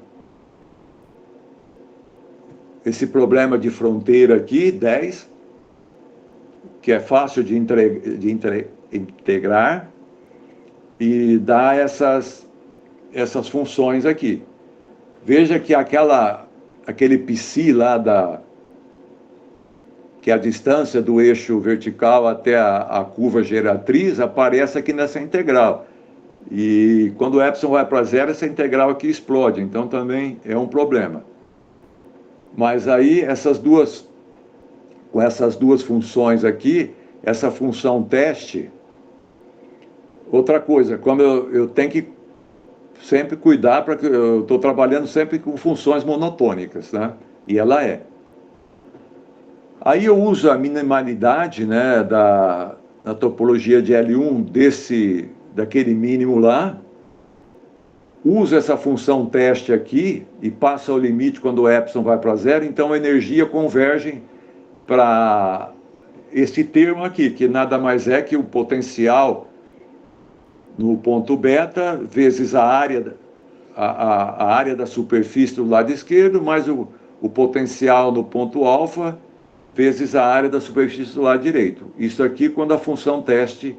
esse problema de fronteira aqui, 10, que é fácil de integrar e dá essas funções aqui. Veja que aquele psi lá que é a distância do eixo vertical até a curva geratriz, aparece aqui nessa integral. E quando o epsilon vai para zero, essa integral aqui explode, então também é um problema. Mas aí, com essas duas funções aqui, essa função teste, outra coisa, como eu tenho que sempre cuidar, para que eu estou trabalhando sempre com funções monotônicas, né? E ela é. Aí eu uso a minimalidade, né, da topologia de L1 daquele mínimo lá, uso essa função teste aqui e passa o limite quando o epsilon vai para zero, então a energia converge para esse termo aqui, que nada mais é que o potencial no ponto beta vezes a área da superfície do lado esquerdo, mais o potencial no ponto alfa, vezes a área da superfície do lado direito. Isso aqui quando a função teste,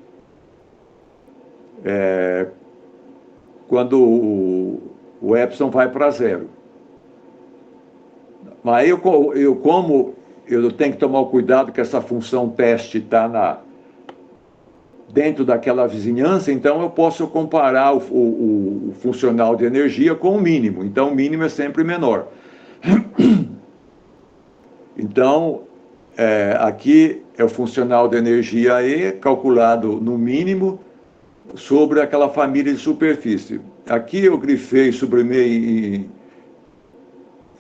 quando o epsilon vai para zero. Mas como eu tenho que tomar o cuidado que essa função teste está dentro daquela vizinhança, então eu posso comparar o funcional de energia com o mínimo. Então o mínimo é sempre menor. Então, aqui é o funcional de energia E, calculado no mínimo, sobre aquela família de superfície. Aqui eu grifei, sublimei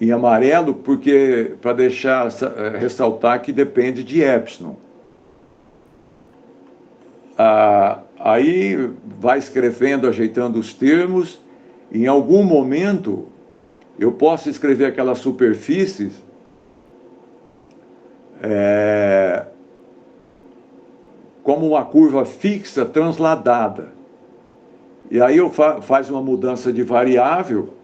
em amarelo, porque para ressaltar que depende de epsilon. Aí vai escrevendo, ajeitando os termos. Em algum momento, eu posso escrever aquelas superfícies como uma curva fixa transladada. E aí eu faço uma mudança de variável,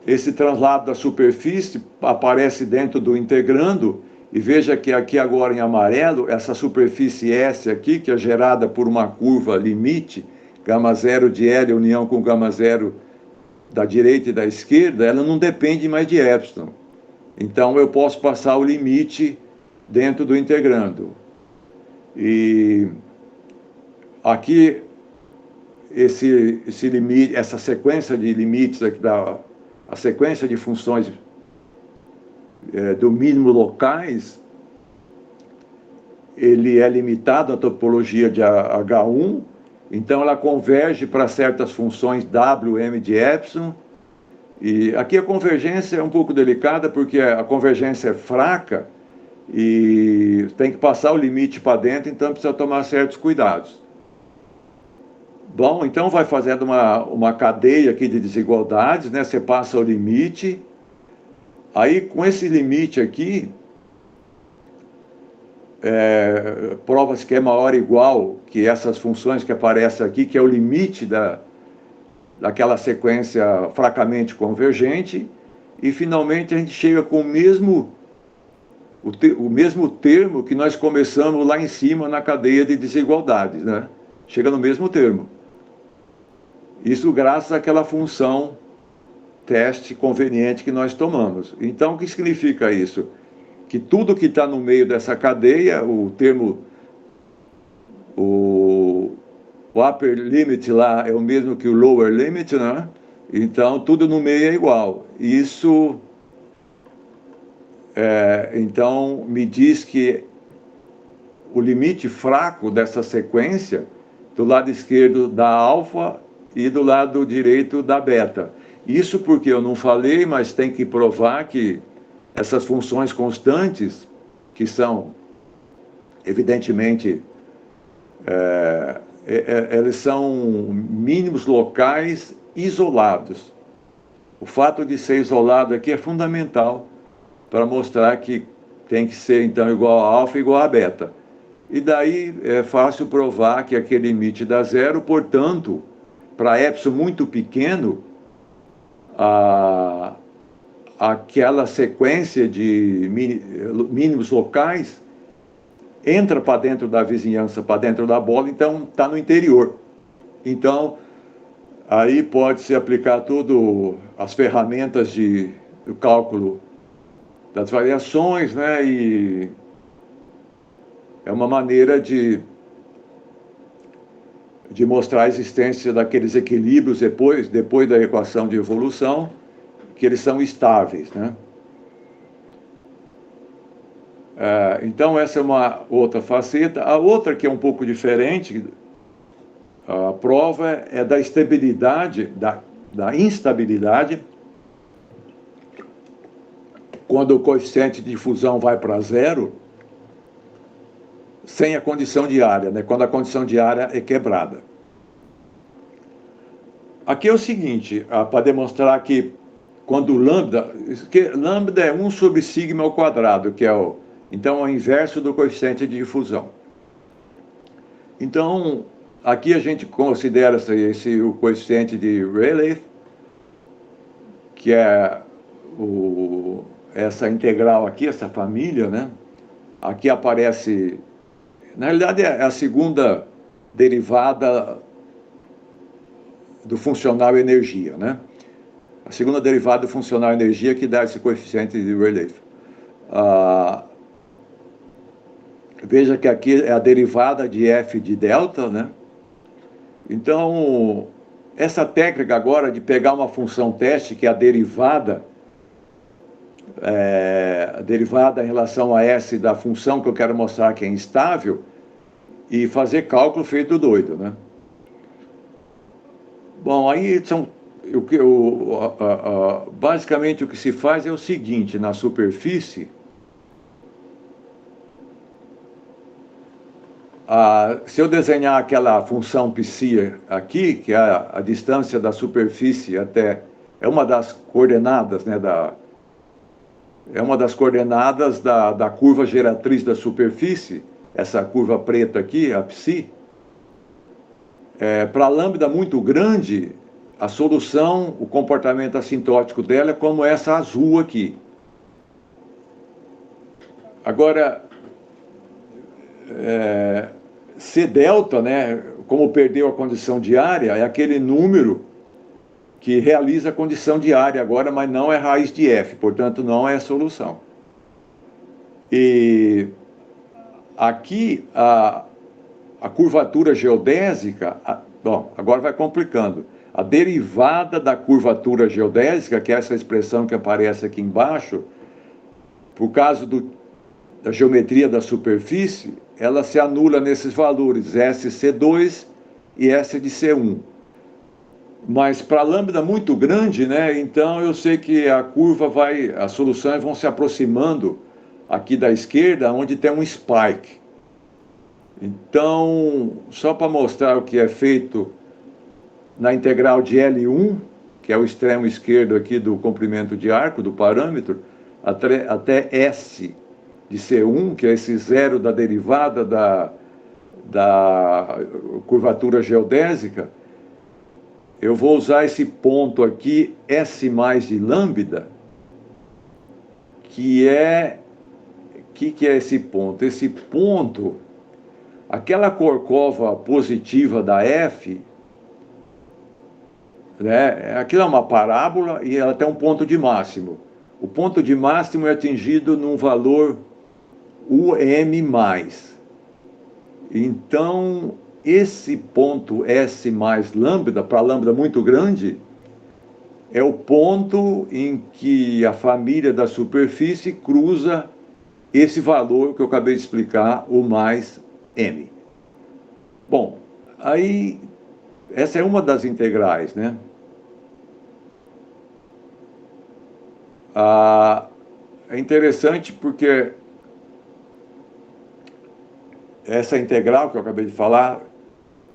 esse translado da superfície aparece dentro do integrando, e veja que aqui agora em amarelo, essa superfície S aqui, que é gerada por uma curva limite, gama zero de L união com gama zero da direita e da esquerda, ela não depende mais de epsilon. Então, eu posso passar o limite dentro do integrando. E aqui, esse limite, essa sequência de limites, aqui a sequência de funções do mínimo locais, ele é limitado à topologia de H1, então ela converge para certas funções W, M de epsilon, e aqui a convergência é um pouco delicada, porque a convergência é fraca, e tem que passar o limite para dentro, então precisa tomar certos cuidados. Bom, então vai fazendo uma cadeia aqui de desigualdades, né? Você passa o limite, aí com esse limite aqui, prova-se que é maior ou igual que essas funções que aparecem aqui, que é o limite daquela sequência fracamente convergente, e finalmente a gente chega com o mesmo termo que nós começamos lá em cima na cadeia de desigualdades, né? Chega no mesmo termo. Isso graças àquela função teste conveniente que nós tomamos. Então, o que significa isso? Que tudo que está no meio dessa cadeia, o termo, o upper limit lá é o mesmo que o lower limit, né? Então, tudo no meio é igual. Isso, então, me diz que o limite fraco dessa sequência, do lado esquerdo da alfa e do lado direito da beta. Isso porque eu não falei, mas tem que provar que essas funções constantes, que são, evidentemente, elas são mínimos locais isolados. O fato de ser isolado aqui é fundamental para mostrar que tem que ser, então, igual a alfa igual a beta. E daí é fácil provar que aquele limite dá zero, portanto, para epsilon muito pequeno, aquela sequência de mínimos locais entra para dentro da vizinhança, para dentro da bola, então está no interior. Então, aí pode-se aplicar tudo as ferramentas do cálculo das variações, né? E é uma maneira de mostrar a existência daqueles equilíbrios depois da equação de evolução, que eles são estáveis, né? Então, essa é uma outra faceta. A outra, que é um pouco diferente, a prova é da estabilidade, da instabilidade, quando o coeficiente de difusão vai para zero, sem a condição de área, né? Quando a condição de área é quebrada. Aqui é o seguinte, para demonstrar que quando lambda é 1 sobre sigma ao quadrado, que é então, é o inverso do coeficiente de difusão. Então, aqui a gente considera o coeficiente de Rayleigh, que é essa integral aqui, essa família, né? Aqui aparece, na realidade, é a segunda derivada do funcional energia, né? A segunda derivada do funcional energia que dá esse coeficiente de Rayleigh. Veja que aqui é a derivada de f de delta, né? Então, essa técnica agora de pegar uma função teste, que é a derivada em relação a S da função que eu quero mostrar que é instável, e fazer cálculo feito doido, né? Bom, aí basicamente o que se faz é o seguinte, na superfície, se eu desenhar aquela função psi aqui, que é a distância da superfície até, é uma das coordenadas, né, é uma das coordenadas da curva geratriz da superfície, essa curva preta aqui, a psi. Para lambda muito grande, a solução, o comportamento assintótico dela é como essa azul aqui. Agora, C delta, né, como perdeu a condição diária, é aquele número que realiza a condição diária agora, mas não é raiz de f, portanto, não é a solução. E aqui, a curvatura geodésica, bom, agora vai complicando. A derivada da curvatura geodésica, que é essa expressão que aparece aqui embaixo, por causa da geometria da superfície, ela se anula nesses valores, SC2 e S de C1. Mas para lambda muito grande, né? Então eu sei que a curva as soluções vão se aproximando aqui da esquerda, onde tem um spike. Então, só para mostrar o que é feito na integral de L1, que é o extremo esquerdo aqui do comprimento de arco, do parâmetro, até S de C1, que é esse zero da derivada da curvatura geodésica, eu vou usar esse ponto aqui, S mais de lambda, que é... O que é esse ponto? Esse ponto, aquela corcova positiva da F, né, aquilo é uma parábola e ela tem um ponto de máximo. O ponto de máximo é atingido num valor UM+. Então, esse ponto S mais lambda, para lambda muito grande, é o ponto em que a família da superfície cruza esse valor que eu acabei de explicar, o mais M. Bom, aí, essa é uma das integrais, né? É interessante porque essa integral que eu acabei de falar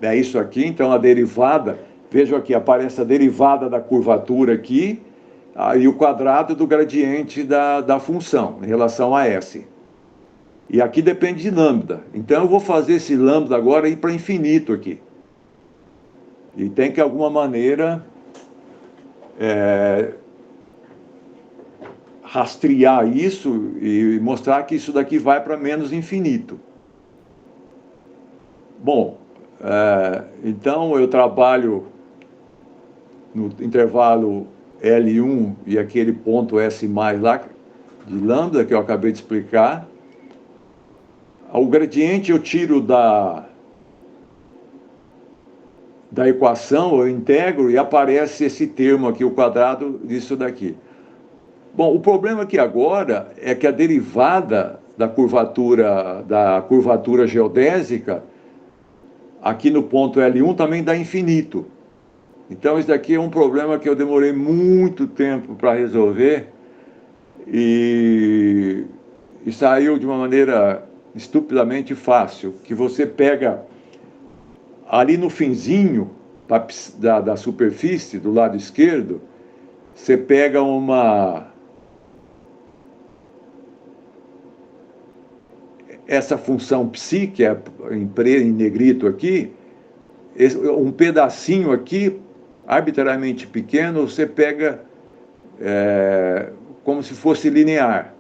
é isso aqui, então a derivada, vejam aqui, aparece a derivada da curvatura aqui, e o quadrado do gradiente da função, em relação a S. E aqui depende de lambda. Então eu vou fazer esse lambda agora ir para infinito aqui. E tem que, de alguma maneira, rastrear isso e mostrar que isso daqui vai para menos infinito. Bom, então eu trabalho no intervalo L1 e aquele ponto S mais lá, de lambda, que eu acabei de explicar. O gradiente eu tiro da equação, eu integro e aparece esse termo aqui, o quadrado disso daqui. Bom, o problema aqui agora é que a derivada da curvatura geodésica, aqui no ponto L1, também dá infinito. Então, isso daqui é um problema que eu demorei muito tempo para resolver e saiu de uma maneira estupidamente fácil, que você pega ali no finzinho da superfície, do lado esquerdo, você pega essa função psi, que é em negrito aqui, um pedacinho aqui, arbitrariamente pequeno, você pega como se fosse linear.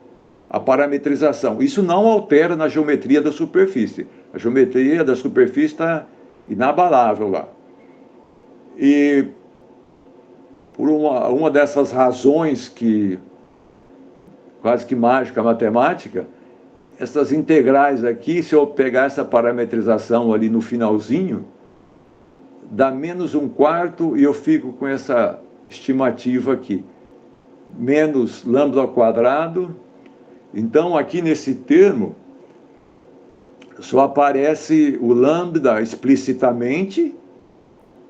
A parametrização. Isso não altera na geometria da superfície. A geometria da superfície está inabalável lá. E por uma dessas razões quase que mágica matemática, essas integrais aqui, se eu pegar essa parametrização ali no finalzinho, dá menos 1/4 e eu fico com essa estimativa aqui. Menos lambda ao quadrado. Então, aqui nesse termo, só aparece o lambda explicitamente,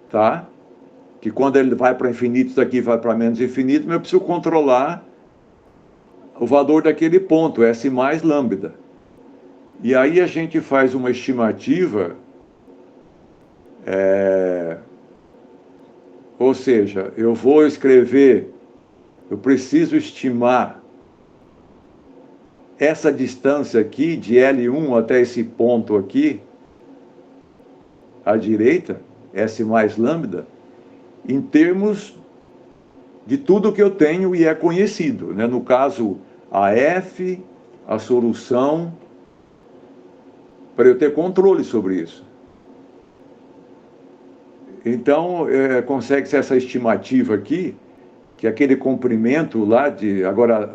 tá? Que quando ele vai para infinito, isso aqui vai para menos infinito, mas eu preciso controlar o valor daquele ponto, S mais lambda. E aí a gente faz uma estimativa, ou seja, eu preciso estimar essa distância aqui, de L1 até esse ponto aqui, à direita, S mais lambda, em termos de tudo que eu tenho e é conhecido, né? No caso, a F, a solução, para eu ter controle sobre isso. Então, consegue-se essa estimativa aqui, que aquele comprimento lá agora,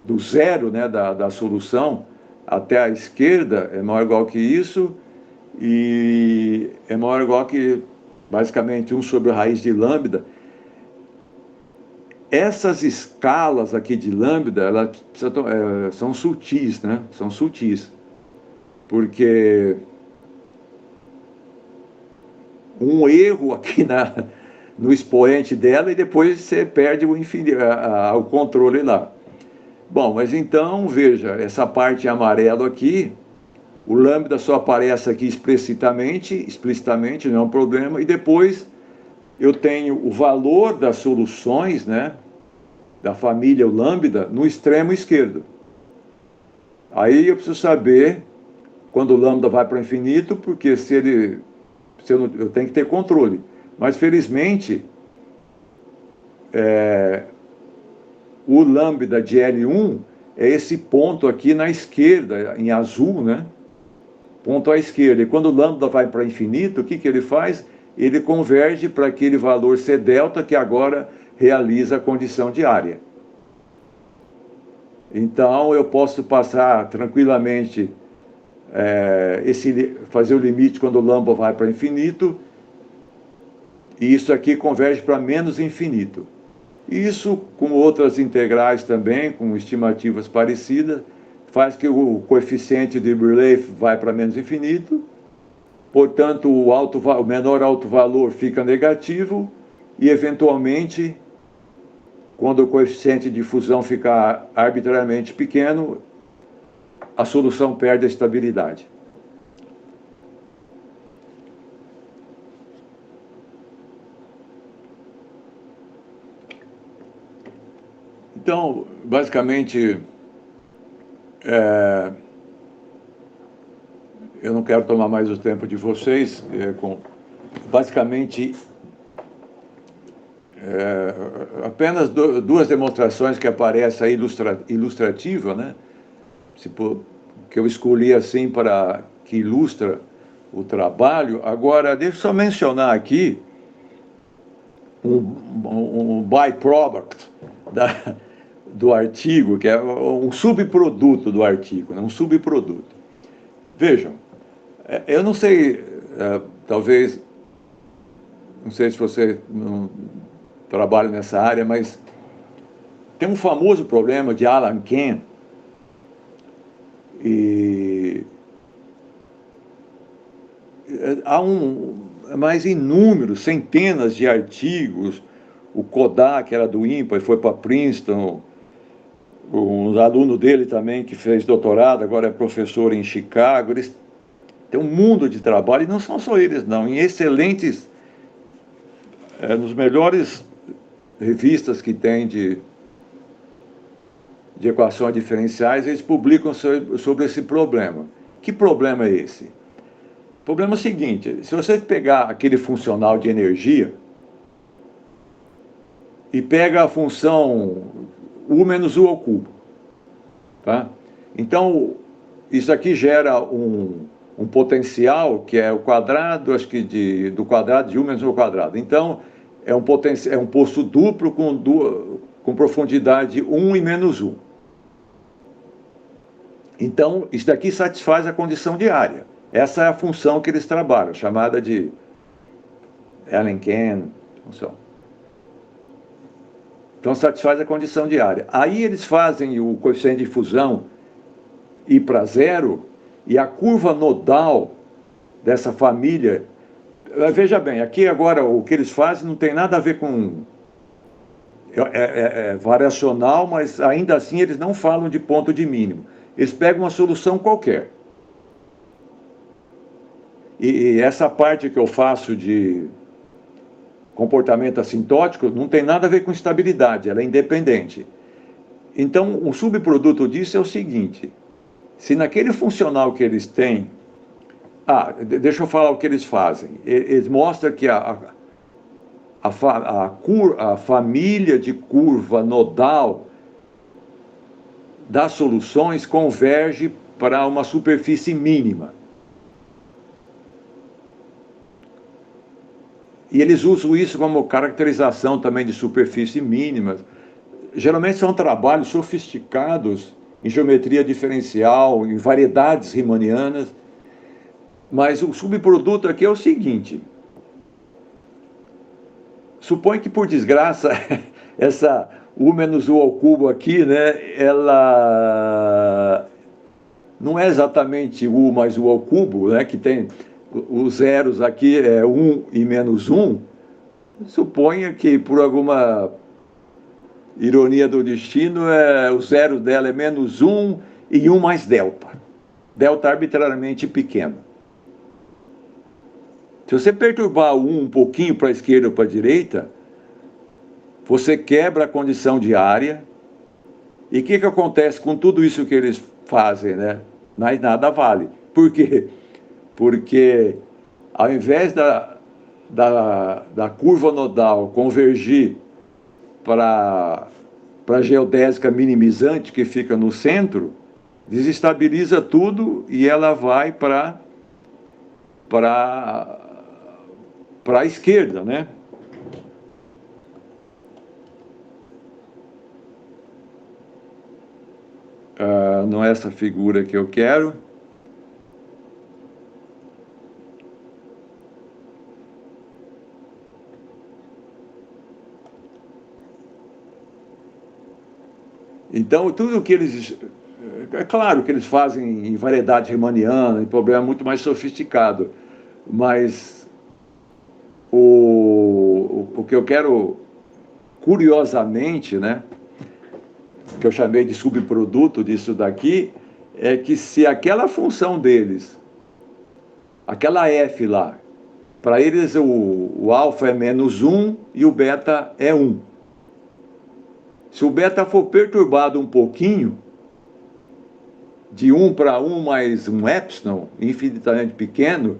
do zero, né, da solução até a esquerda é maior ou igual que isso, e é maior ou igual que, basicamente, 1 sobre a raiz de lambda. Essas escalas aqui de lambda, elas são sutis, né? São sutis. Porque um erro aqui no expoente dela e depois você perde o controle lá. Bom, mas então, veja, essa parte em amarelo aqui, o lambda só aparece aqui explicitamente, não é um problema, e depois eu tenho o valor das soluções, né, da família lambda no extremo esquerdo. Aí eu preciso saber quando o lambda vai para o infinito, porque eu tenho que ter controle. Mas, felizmente, o lambda de L1 é esse ponto aqui na esquerda, em azul, né? Ponto à esquerda. E quando o lambda vai para infinito, o que ele faz? Ele converge para aquele valor C delta que agora realiza a condição de área. Então, eu posso passar tranquilamente, fazer o limite quando o lambda vai para infinito, e isso aqui converge para menos infinito. Isso, com outras integrais também, com estimativas parecidas, faz que o coeficiente de Rayleigh vai para menos infinito, portanto, o menor alto valor fica negativo, e, eventualmente, quando o coeficiente de fusão ficar arbitrariamente pequeno, a solução perde a estabilidade. Então, basicamente, eu não quero tomar mais o tempo de vocês, basicamente, apenas duas demonstrações que aparecem aí ilustrativa, né? Que eu escolhi assim para que ilustra o trabalho. Agora, deixa eu só mencionar aqui um byproduct do artigo, que é um subproduto do artigo, né? Um subproduto. Vejam, eu não sei, talvez, não sei se você não trabalha nessa área, mas tem um famoso problema de Alan Kent, e há mais inúmeros, centenas de artigos. O Kodak era do INPA e foi para Princeton, um aluno dele também que fez doutorado, agora é professor em Chicago. Eles têm um mundo de trabalho, e não são só eles não, em excelentes, nos melhores revistas que tem de equações diferenciais, eles publicam sobre esse problema. Que problema é esse? O problema é o seguinte: se você pegar aquele funcional de energia e pega a função U menos U ao cubo, tá? Então, isso aqui gera um potencial que é o quadrado, acho que do quadrado de U menos U ao quadrado. Então, é um posto duplo com profundidade 1 e menos 1. Então, isso daqui satisfaz a condição de área. Essa é a função que eles trabalham, chamada de Allen-Kent função. Então, satisfaz a condição de área. Aí eles fazem o coeficiente de fusão ir para zero, e a curva nodal dessa família... Veja bem, aqui agora o que eles fazem não tem nada a ver com... É variacional, mas ainda assim eles não falam de ponto de mínimo. Eles pegam uma solução qualquer. E essa parte que eu faço de comportamento assintótico não tem nada a ver com estabilidade, ela é independente. Então, um subproduto disso é o seguinte: se naquele funcional que eles têm... deixa eu falar o que eles fazem. Eles mostram que a família de curva nodal das soluções converge para uma superfície mínima. E eles usam isso como caracterização também de superfície mínima. Geralmente são trabalhos sofisticados em geometria diferencial, em variedades riemannianas, mas o subproduto aqui é o seguinte: supõe que, por desgraça, essa U menos U ao cubo aqui, né, ela não é exatamente U mais U ao cubo, né, que tem os zeros aqui, é 1 e menos 1. Suponha que, por alguma ironia do destino, o zero dela é menos 1 e 1 mais delta. Delta arbitrariamente pequeno. Se você perturbar o 1 um pouquinho para a esquerda ou para a direita, você quebra a condição de área. E o que acontece com tudo isso que eles fazem, né? Mas nada vale. Por quê? Porque ao invés da curva nodal convergir para a geodésica minimizante que fica no centro, desestabiliza tudo e ela vai para a esquerda, né? Não é essa figura que eu quero. Então, tudo que eles... É claro que eles fazem em variedade riemanniana, em problema muito mais sofisticado, mas o que eu quero, curiosamente, né, que eu chamei de subproduto disso daqui, é que se aquela função deles, aquela f lá, para eles o alfa é menos 1 e o beta é 1. Se o beta for perturbado um pouquinho, de 1 para 1 mais um epsilon, infinitamente pequeno,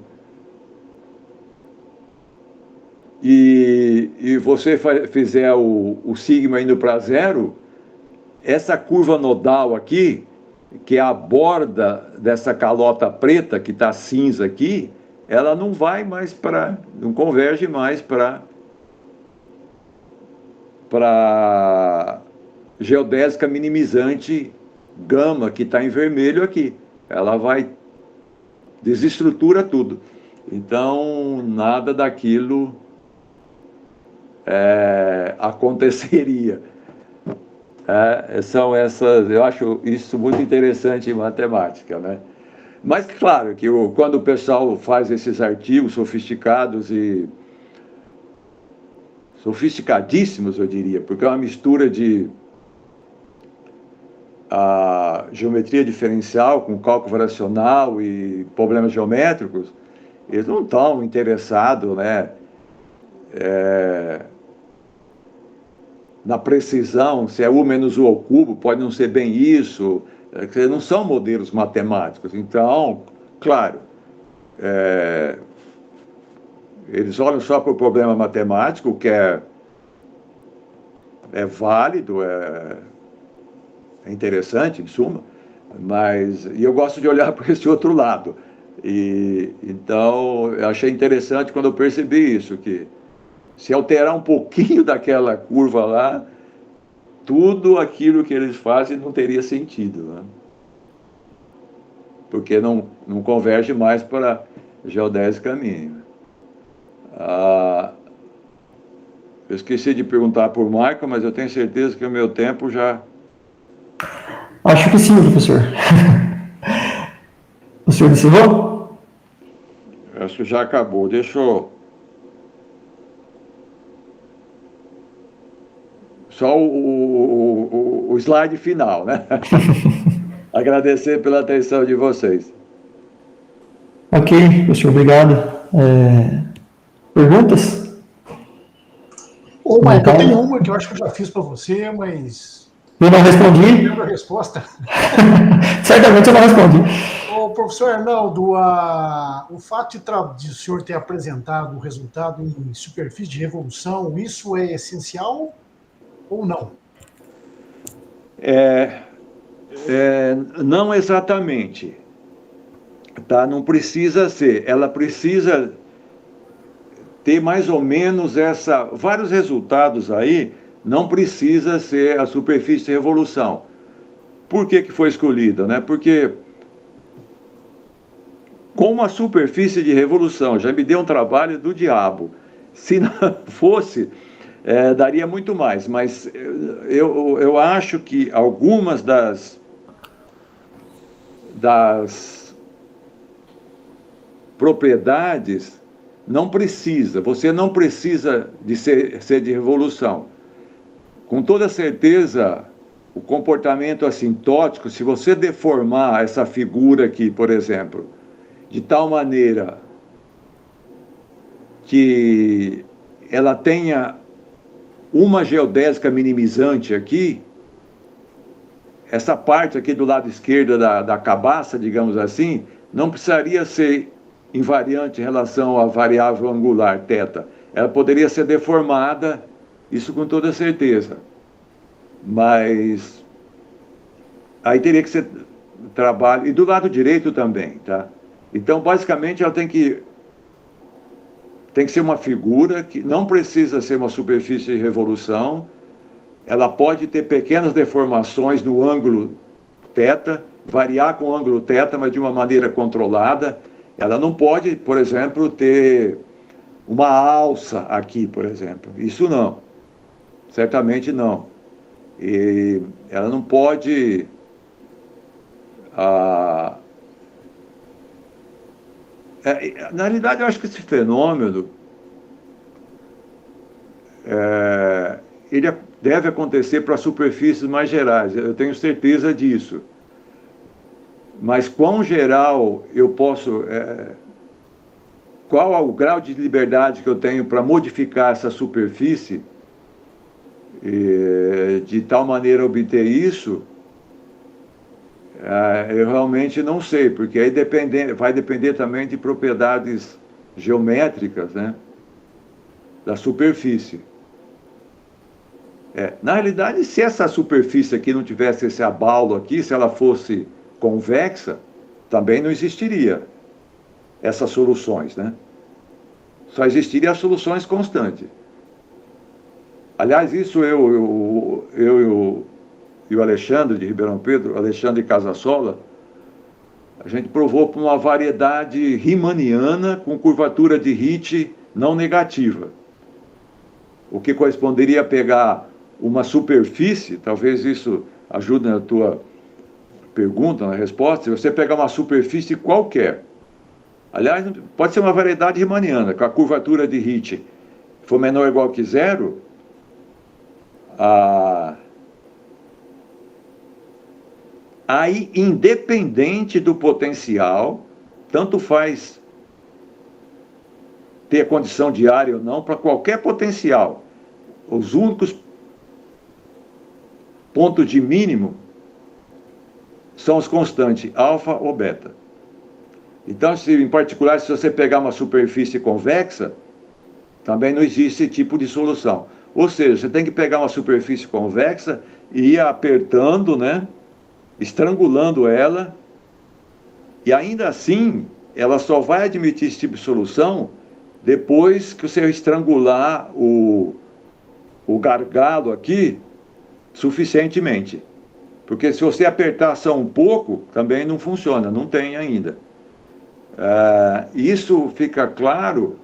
e você fizer o sigma indo para zero, essa curva nodal aqui, que é a borda dessa calota preta que está cinza aqui, ela não vai mais não converge mais para geodésica minimizante gama, que está em vermelho aqui. Ela vai, desestrutura tudo. Então, nada daquilo aconteceria. São essas, eu acho isso muito interessante em matemática, né? Mas, claro, que quando o pessoal faz esses artigos sofisticados e sofisticadíssimos, eu diria, porque é uma mistura de a geometria diferencial com cálculo variacional e problemas geométricos, eles não estão interessados, né, na precisão, se é U menos U ao cubo, pode não ser bem isso, não são modelos matemáticos. Então, claro, eles olham só para o problema matemático, que é válido, é interessante, em suma, mas eu gosto de olhar para esse outro lado. Então, eu achei interessante quando eu percebi isso, que se alterar um pouquinho daquela curva lá, tudo aquilo que eles fazem não teria sentido, né? Porque não converge mais para a geodésica mínima. Eu esqueci de perguntar por Michael, mas eu tenho certeza que o meu tempo já... Acho que sim, professor. O senhor encerrou? Acho que já acabou. Deixa eu... Só o slide final, né? Agradecer pela atenção de vocês. Ok, professor, obrigado. Perguntas? Ô, Mike, eu tenho uma que eu acho que eu já fiz para você, mas... Eu não respondi? Eu lembro a resposta. Certamente eu não respondi. Ô, professor Arnaldo, o fato de o senhor ter apresentado o resultado em superfície de revolução, isso é essencial ou não? Não exatamente. Tá? Não precisa ser. Ela precisa ter mais ou menos vários resultados aí, não precisa ser a superfície de revolução. Por que foi escolhida, né? Porque com uma superfície de revolução já me deu um trabalho do diabo. Se não fosse, daria muito mais. Mas eu acho que algumas das propriedades você não precisa de ser de revolução. Com toda certeza, o comportamento assintótico, se você deformar essa figura aqui, por exemplo, de tal maneira que ela tenha uma geodésica minimizante aqui, essa parte aqui do lado esquerdo da cabaça, digamos assim, não precisaria ser invariante em relação à variável angular, θ. Ela poderia ser deformada, isso com toda certeza. Mas aí teria que ser trabalho, e do lado direito também, tá? Então, basicamente, ela tem que ser uma figura que não precisa ser uma superfície de revolução, ela pode ter pequenas deformações no ângulo θ, variar com o ângulo θ, mas de uma maneira controlada. Ela não pode, por exemplo, ter uma alça aqui, por exemplo. Isso não. Certamente não. E ela não pode... na realidade, eu acho que esse fenômeno ele deve acontecer para superfícies mais gerais, eu tenho certeza disso. Mas quão geral eu posso... qual é o grau de liberdade que eu tenho para modificar essa superfície de tal maneira obter isso, eu realmente não sei, porque aí vai depender também de propriedades geométricas, né, da superfície. Na realidade, se essa superfície aqui não tivesse esse abalo aqui, se ela fosse convexa, também não existiria essas soluções, né? Só existiriam as soluções constantes. Aliás, isso eu e o Alexandre de Ribeirão Preto, Alexandre Casasola, a gente provou por uma variedade riemanniana com curvatura de Ritz não negativa. O que corresponderia a pegar uma superfície, talvez isso ajude na tua pergunta, na resposta, se você pegar uma superfície qualquer, aliás, pode ser uma variedade riemanniana, com a curvatura de Ritz for menor ou igual que zero, aí, independente do potencial, tanto faz ter a condição de área ou não, para qualquer potencial, os únicos pontos de mínimo são os constantes, alfa ou beta. Então, em particular, se você pegar uma superfície convexa, também não existe esse tipo de solução. Ou seja, você tem que pegar uma superfície convexa e ir apertando, né, estrangulando ela, e ainda assim, ela só vai admitir esse tipo de solução depois que você estrangular o gargalo aqui suficientemente. Porque se você apertar só um pouco, também não funciona, não tem ainda. Isso fica claro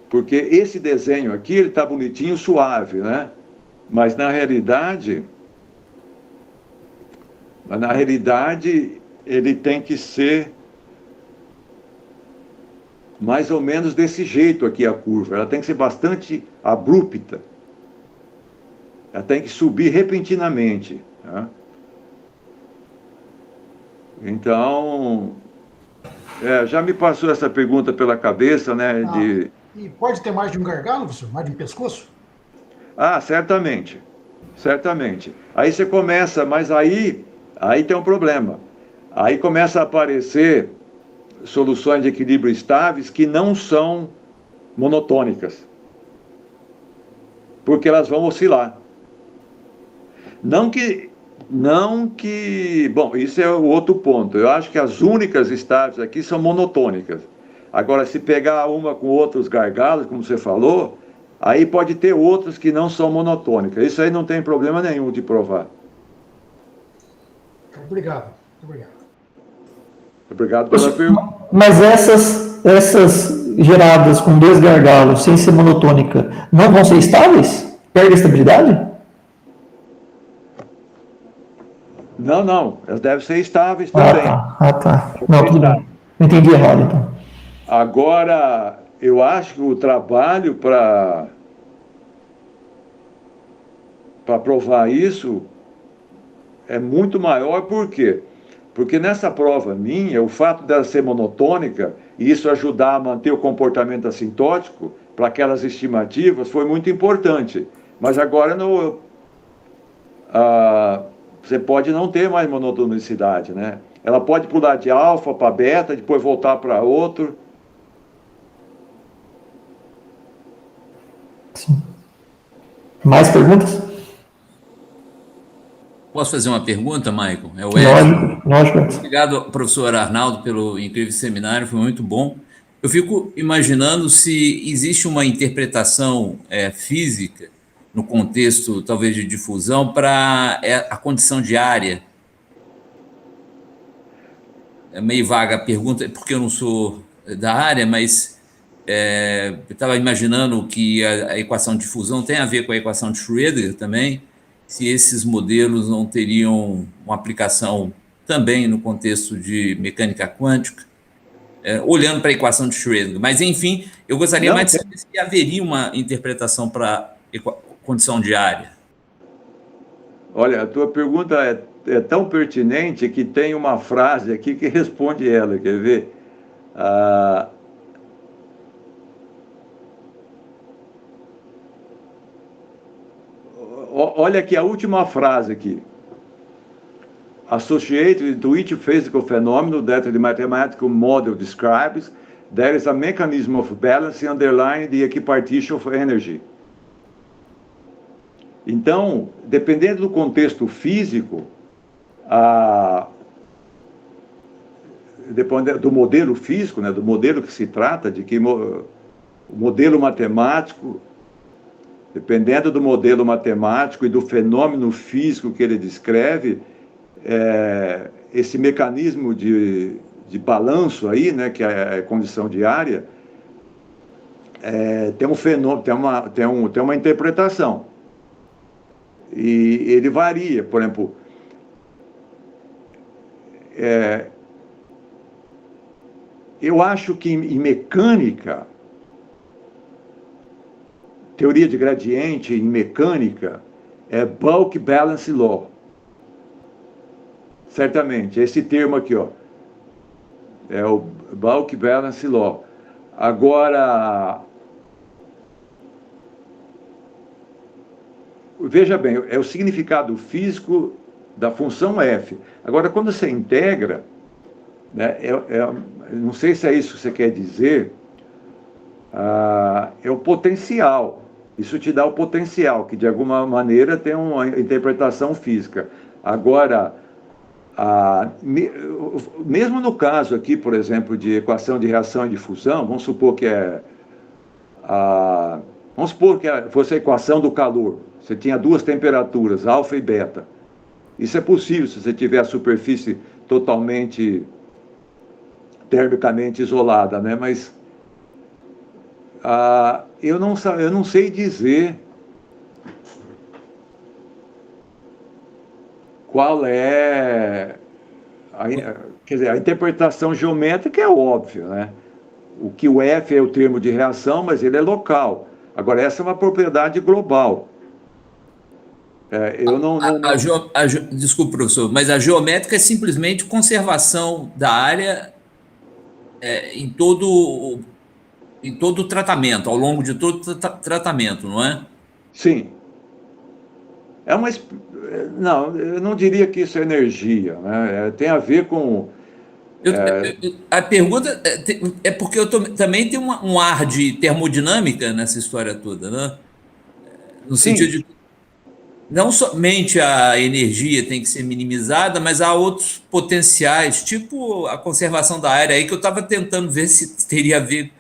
porque esse desenho aqui, ele está bonitinho, suave, né? Mas na realidade, ele tem que ser mais ou menos desse jeito aqui a curva. Ela tem que ser bastante abrupta. Ela tem que subir repentinamente. Tá? Então, já me passou essa pergunta pela cabeça, né? E pode ter mais de um gargalo, professor? Mais de um pescoço? Certamente. Certamente. Aí você começa, mas aí tem um problema. Aí começa a aparecer soluções de equilíbrio estáveis que não são monotônicas. Porque elas vão oscilar. Não que... Bom, isso é o outro ponto. Eu acho que as únicas estáveis aqui são monotônicas. Agora, se pegar uma com outros gargalos, como você falou, aí pode ter outras que não são monotônicas. Isso aí não tem problema nenhum de provar. Obrigado. Obrigado. Obrigado pela pergunta. Mas essas geradas com 2 gargalos, sem ser monotônica, não vão ser estáveis? Perde a estabilidade? Não. Elas devem ser estáveis também. Tá. Não, tudo bem. Entendi errado, então. Agora, eu acho que o trabalho para provar isso é muito maior, por quê? Porque nessa prova minha, o fato dela ser monotônica e isso ajudar a manter o comportamento assintótico para aquelas estimativas foi muito importante. Mas agora você pode não ter mais monotonicidade, né? Ela pode pular de alfa para beta, depois voltar para outro. Sim. Mais perguntas? Posso fazer uma pergunta, Michael? É o Edson. Lógico. Obrigado, professor Arnaldo, pelo incrível seminário, foi muito bom. Eu fico imaginando se existe uma interpretação física, no contexto, talvez, de difusão, para a condição de área. É meio vaga a pergunta, porque eu não sou da área, mas eu estava imaginando que a equação de difusão tem a ver com a equação de Schrödinger também, se esses modelos não teriam uma aplicação também no contexto de mecânica quântica, olhando para a equação de Schrödinger. Mas, enfim, eu gostaria mais de saber se haveria uma interpretação para condição de área. Olha, a tua pergunta é tão pertinente que tem uma frase aqui que responde ela, quer ver? Olha aqui a última frase aqui. Associated to each physical phenomenon that the mathematical model describes, there is a mechanism of balance underlying the equipartition of energy. Então, dependendo do contexto físico, dependendo do modelo físico, né, do modelo que se trata, o modelo matemático, dependendo do modelo matemático e do fenômeno físico que ele descreve, esse mecanismo de balanço aí, né, que é a condição de área, tem um fenômeno, tem uma interpretação. E ele varia, por exemplo, eu acho que em mecânica, teoria de gradiente em mecânica, é bulk balance law. Certamente, esse termo aqui, ó, é o bulk balance law. Agora, veja bem, é o significado físico da função f. Agora, quando você integra, né, não sei se é isso que você quer dizer, é o potencial. Isso te dá o potencial, que de alguma maneira tem uma interpretação física. Agora, mesmo no caso aqui, por exemplo, de equação de reação e de fusão, vamos supor que fosse a equação do calor. Você tinha 2 temperaturas, alfa e beta. Isso é possível se você tiver a superfície totalmente termicamente isolada, né? Mas eu não sei dizer qual é quer dizer, a interpretação geométrica é óbvia, né? O que o F é o termo de reação, mas ele é local. Agora, essa é uma propriedade global. Desculpe, professor, mas a geométrica é simplesmente conservação da área em todo o tratamento, ao longo de todo o tratamento, não é? Sim. Não, eu não diria que isso é energia, né? Tem a ver com... A pergunta é porque também tem um ar de termodinâmica nessa história toda, né? No sentido de... não somente a energia tem que ser minimizada, mas há outros potenciais, tipo a conservação da área aí, que eu estava tentando ver se teria a ver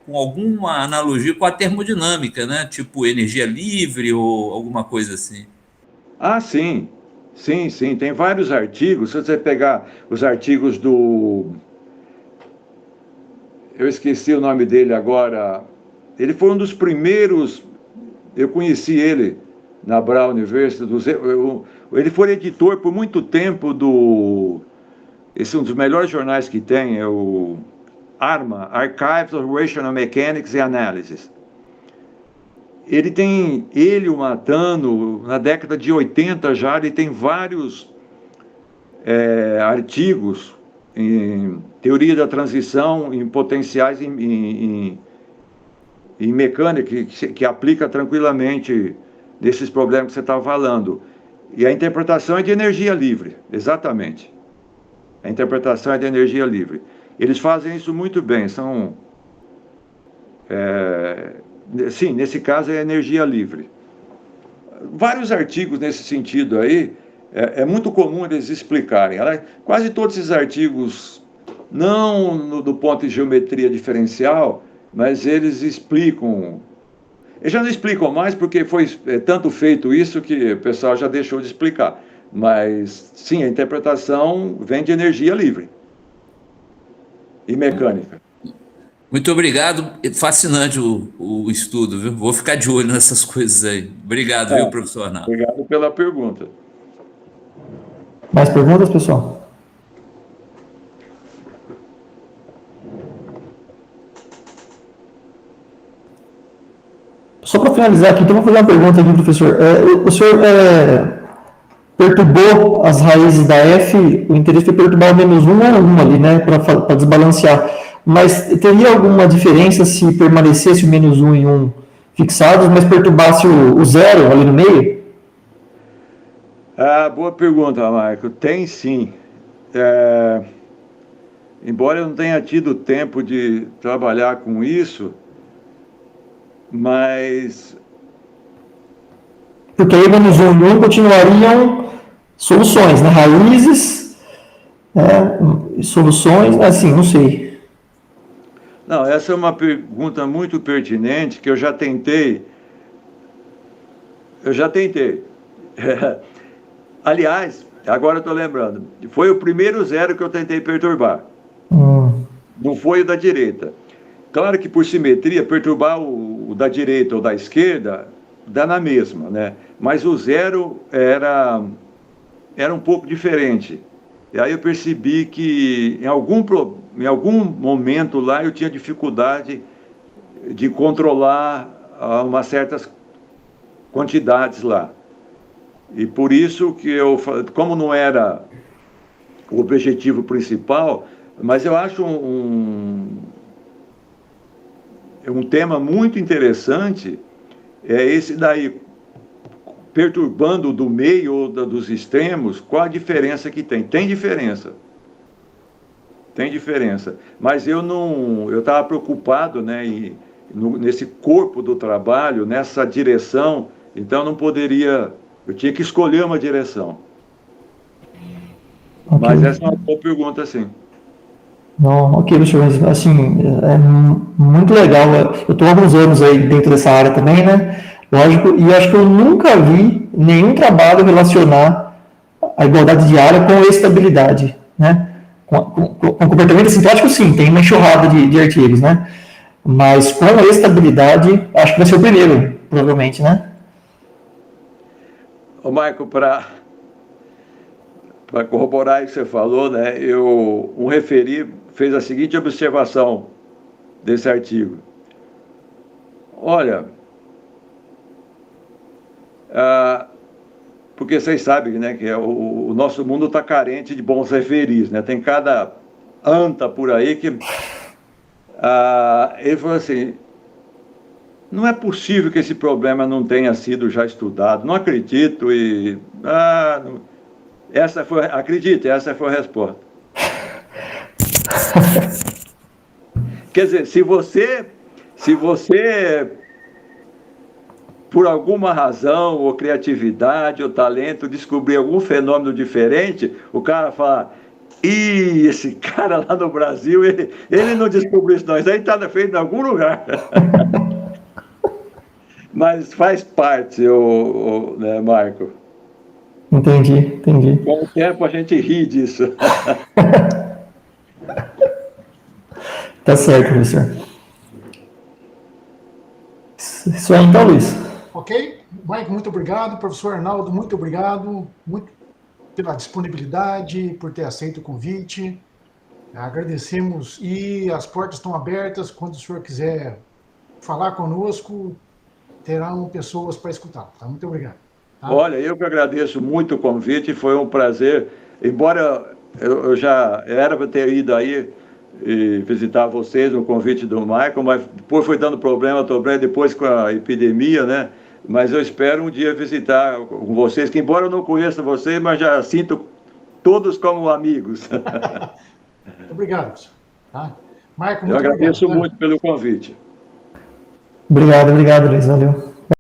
com alguma analogia com a termodinâmica, né? Tipo energia livre ou alguma coisa assim. Ah, sim. Sim, sim. Tem vários artigos. Se você pegar os artigos do... Eu esqueci o nome dele agora. Ele foi um dos primeiros... Eu conheci ele na Brown University. Ele foi editor por muito tempo do... Esse é um dos melhores jornais que tem, é o ARMA, Archives of Rational Mechanics and Analysis. Ele, o Matano, na década de 80 já, ele tem vários artigos em teoria da transição, em potenciais, em mecânica, que aplica tranquilamente nesses problemas que você estava falando. E a interpretação é de energia livre, exatamente. A interpretação é de energia livre. Eles fazem isso muito bem, são... sim, nesse caso é energia livre. Vários artigos nesse sentido aí, é muito comum eles explicarem. Quase todos esses artigos, não do ponto de geometria diferencial, mas eles explicam. Eles já não explicam mais porque foi tanto feito isso que o pessoal já deixou de explicar. Mas, sim, a interpretação vem de energia livre e mecânica. Muito obrigado, fascinante o estudo, viu? Vou ficar de olho nessas coisas aí. Obrigado, viu, professor Arnaldo? Obrigado pela pergunta. Mais perguntas, pessoal? Só para finalizar aqui, então vou fazer uma pergunta aqui, professor. O senhor perturbou as raízes da F, o interesse foi perturbar o menos 1 ou 1 ali, né, para desbalancear. Mas teria alguma diferença se permanecesse o menos 1 e 1 fixados, mas perturbasse o 0 ali no meio? Boa pergunta, Marco. Tem sim. Embora eu não tenha tido tempo de trabalhar com isso, mas... Porque aí menos 1 e 1 continuariam soluções, né? Raízes, soluções, assim, não sei. Não, essa é uma pergunta muito pertinente que eu já tentei. Aliás, agora eu estou lembrando, foi o primeiro 0 que eu tentei perturbar. Não foi o da direita. Claro que por simetria, perturbar o da direita ou da esquerda dá na mesma, né? Mas o 0 era um pouco diferente. E aí eu percebi que em algum momento lá eu tinha dificuldade de controlar umas certas quantidades lá. E por isso que como não era o objetivo principal, mas eu acho um tema muito interessante, esse daí, perturbando do meio ou dos extremos, qual a diferença que tem? Tem diferença. Mas eu estava preocupado, né, nesse corpo do trabalho, nessa direção, então eu não poderia, eu tinha que escolher uma direção. Okay. Mas essa é uma boa pergunta, sim. Não, ok, professor, mas assim, é muito legal. Eu estou há alguns anos aí dentro dessa área também, né? Lógico, e acho que eu nunca vi nenhum trabalho relacionar a igualdade de área com a estabilidade, né? Com comportamento sintático, sim, tem uma enxurrada de artigos, né? Mas com a estabilidade, acho que vai ser o primeiro, provavelmente, né? Ô, Marco, para corroborar o que você falou, né? Um referi fez a seguinte observação desse artigo. Olha, porque vocês sabem, né, que o nosso mundo está carente de bons referis, né? Tem cada anta por aí que... ele falou assim, não é possível que esse problema não tenha sido já estudado, não acredito e... acredite, essa foi a resposta. Quer dizer, se você por alguma razão, ou criatividade, ou talento, descobrir algum fenômeno diferente, o cara fala, ih, esse cara lá no Brasil, ele não descobriu isso não, isso aí está feito em algum lugar. Mas faz parte, né, Marco? Entendi. Com o tempo a gente ri disso. Tá certo, professor. Isso aí então, Luiz. Ok? Mike, muito obrigado. Professor Arnaldo, muito obrigado. Muito pela disponibilidade, por ter aceito o convite. Agradecemos e as portas estão abertas. Quando o senhor quiser falar conosco, terão pessoas para escutar. Tá? Muito obrigado. Tá? Olha, eu que agradeço muito o convite, foi um prazer. Embora eu já era para ter ido aí e visitar vocês no convite do Michael, mas depois foi dando problema depois com a epidemia, né? Mas eu espero um dia visitar com vocês, que embora eu não conheça vocês, mas já sinto todos como amigos. Muito obrigado, professor. Tá? Michael, muito eu agradeço obrigado, muito pelo convite. Obrigado, Luiz. Valeu.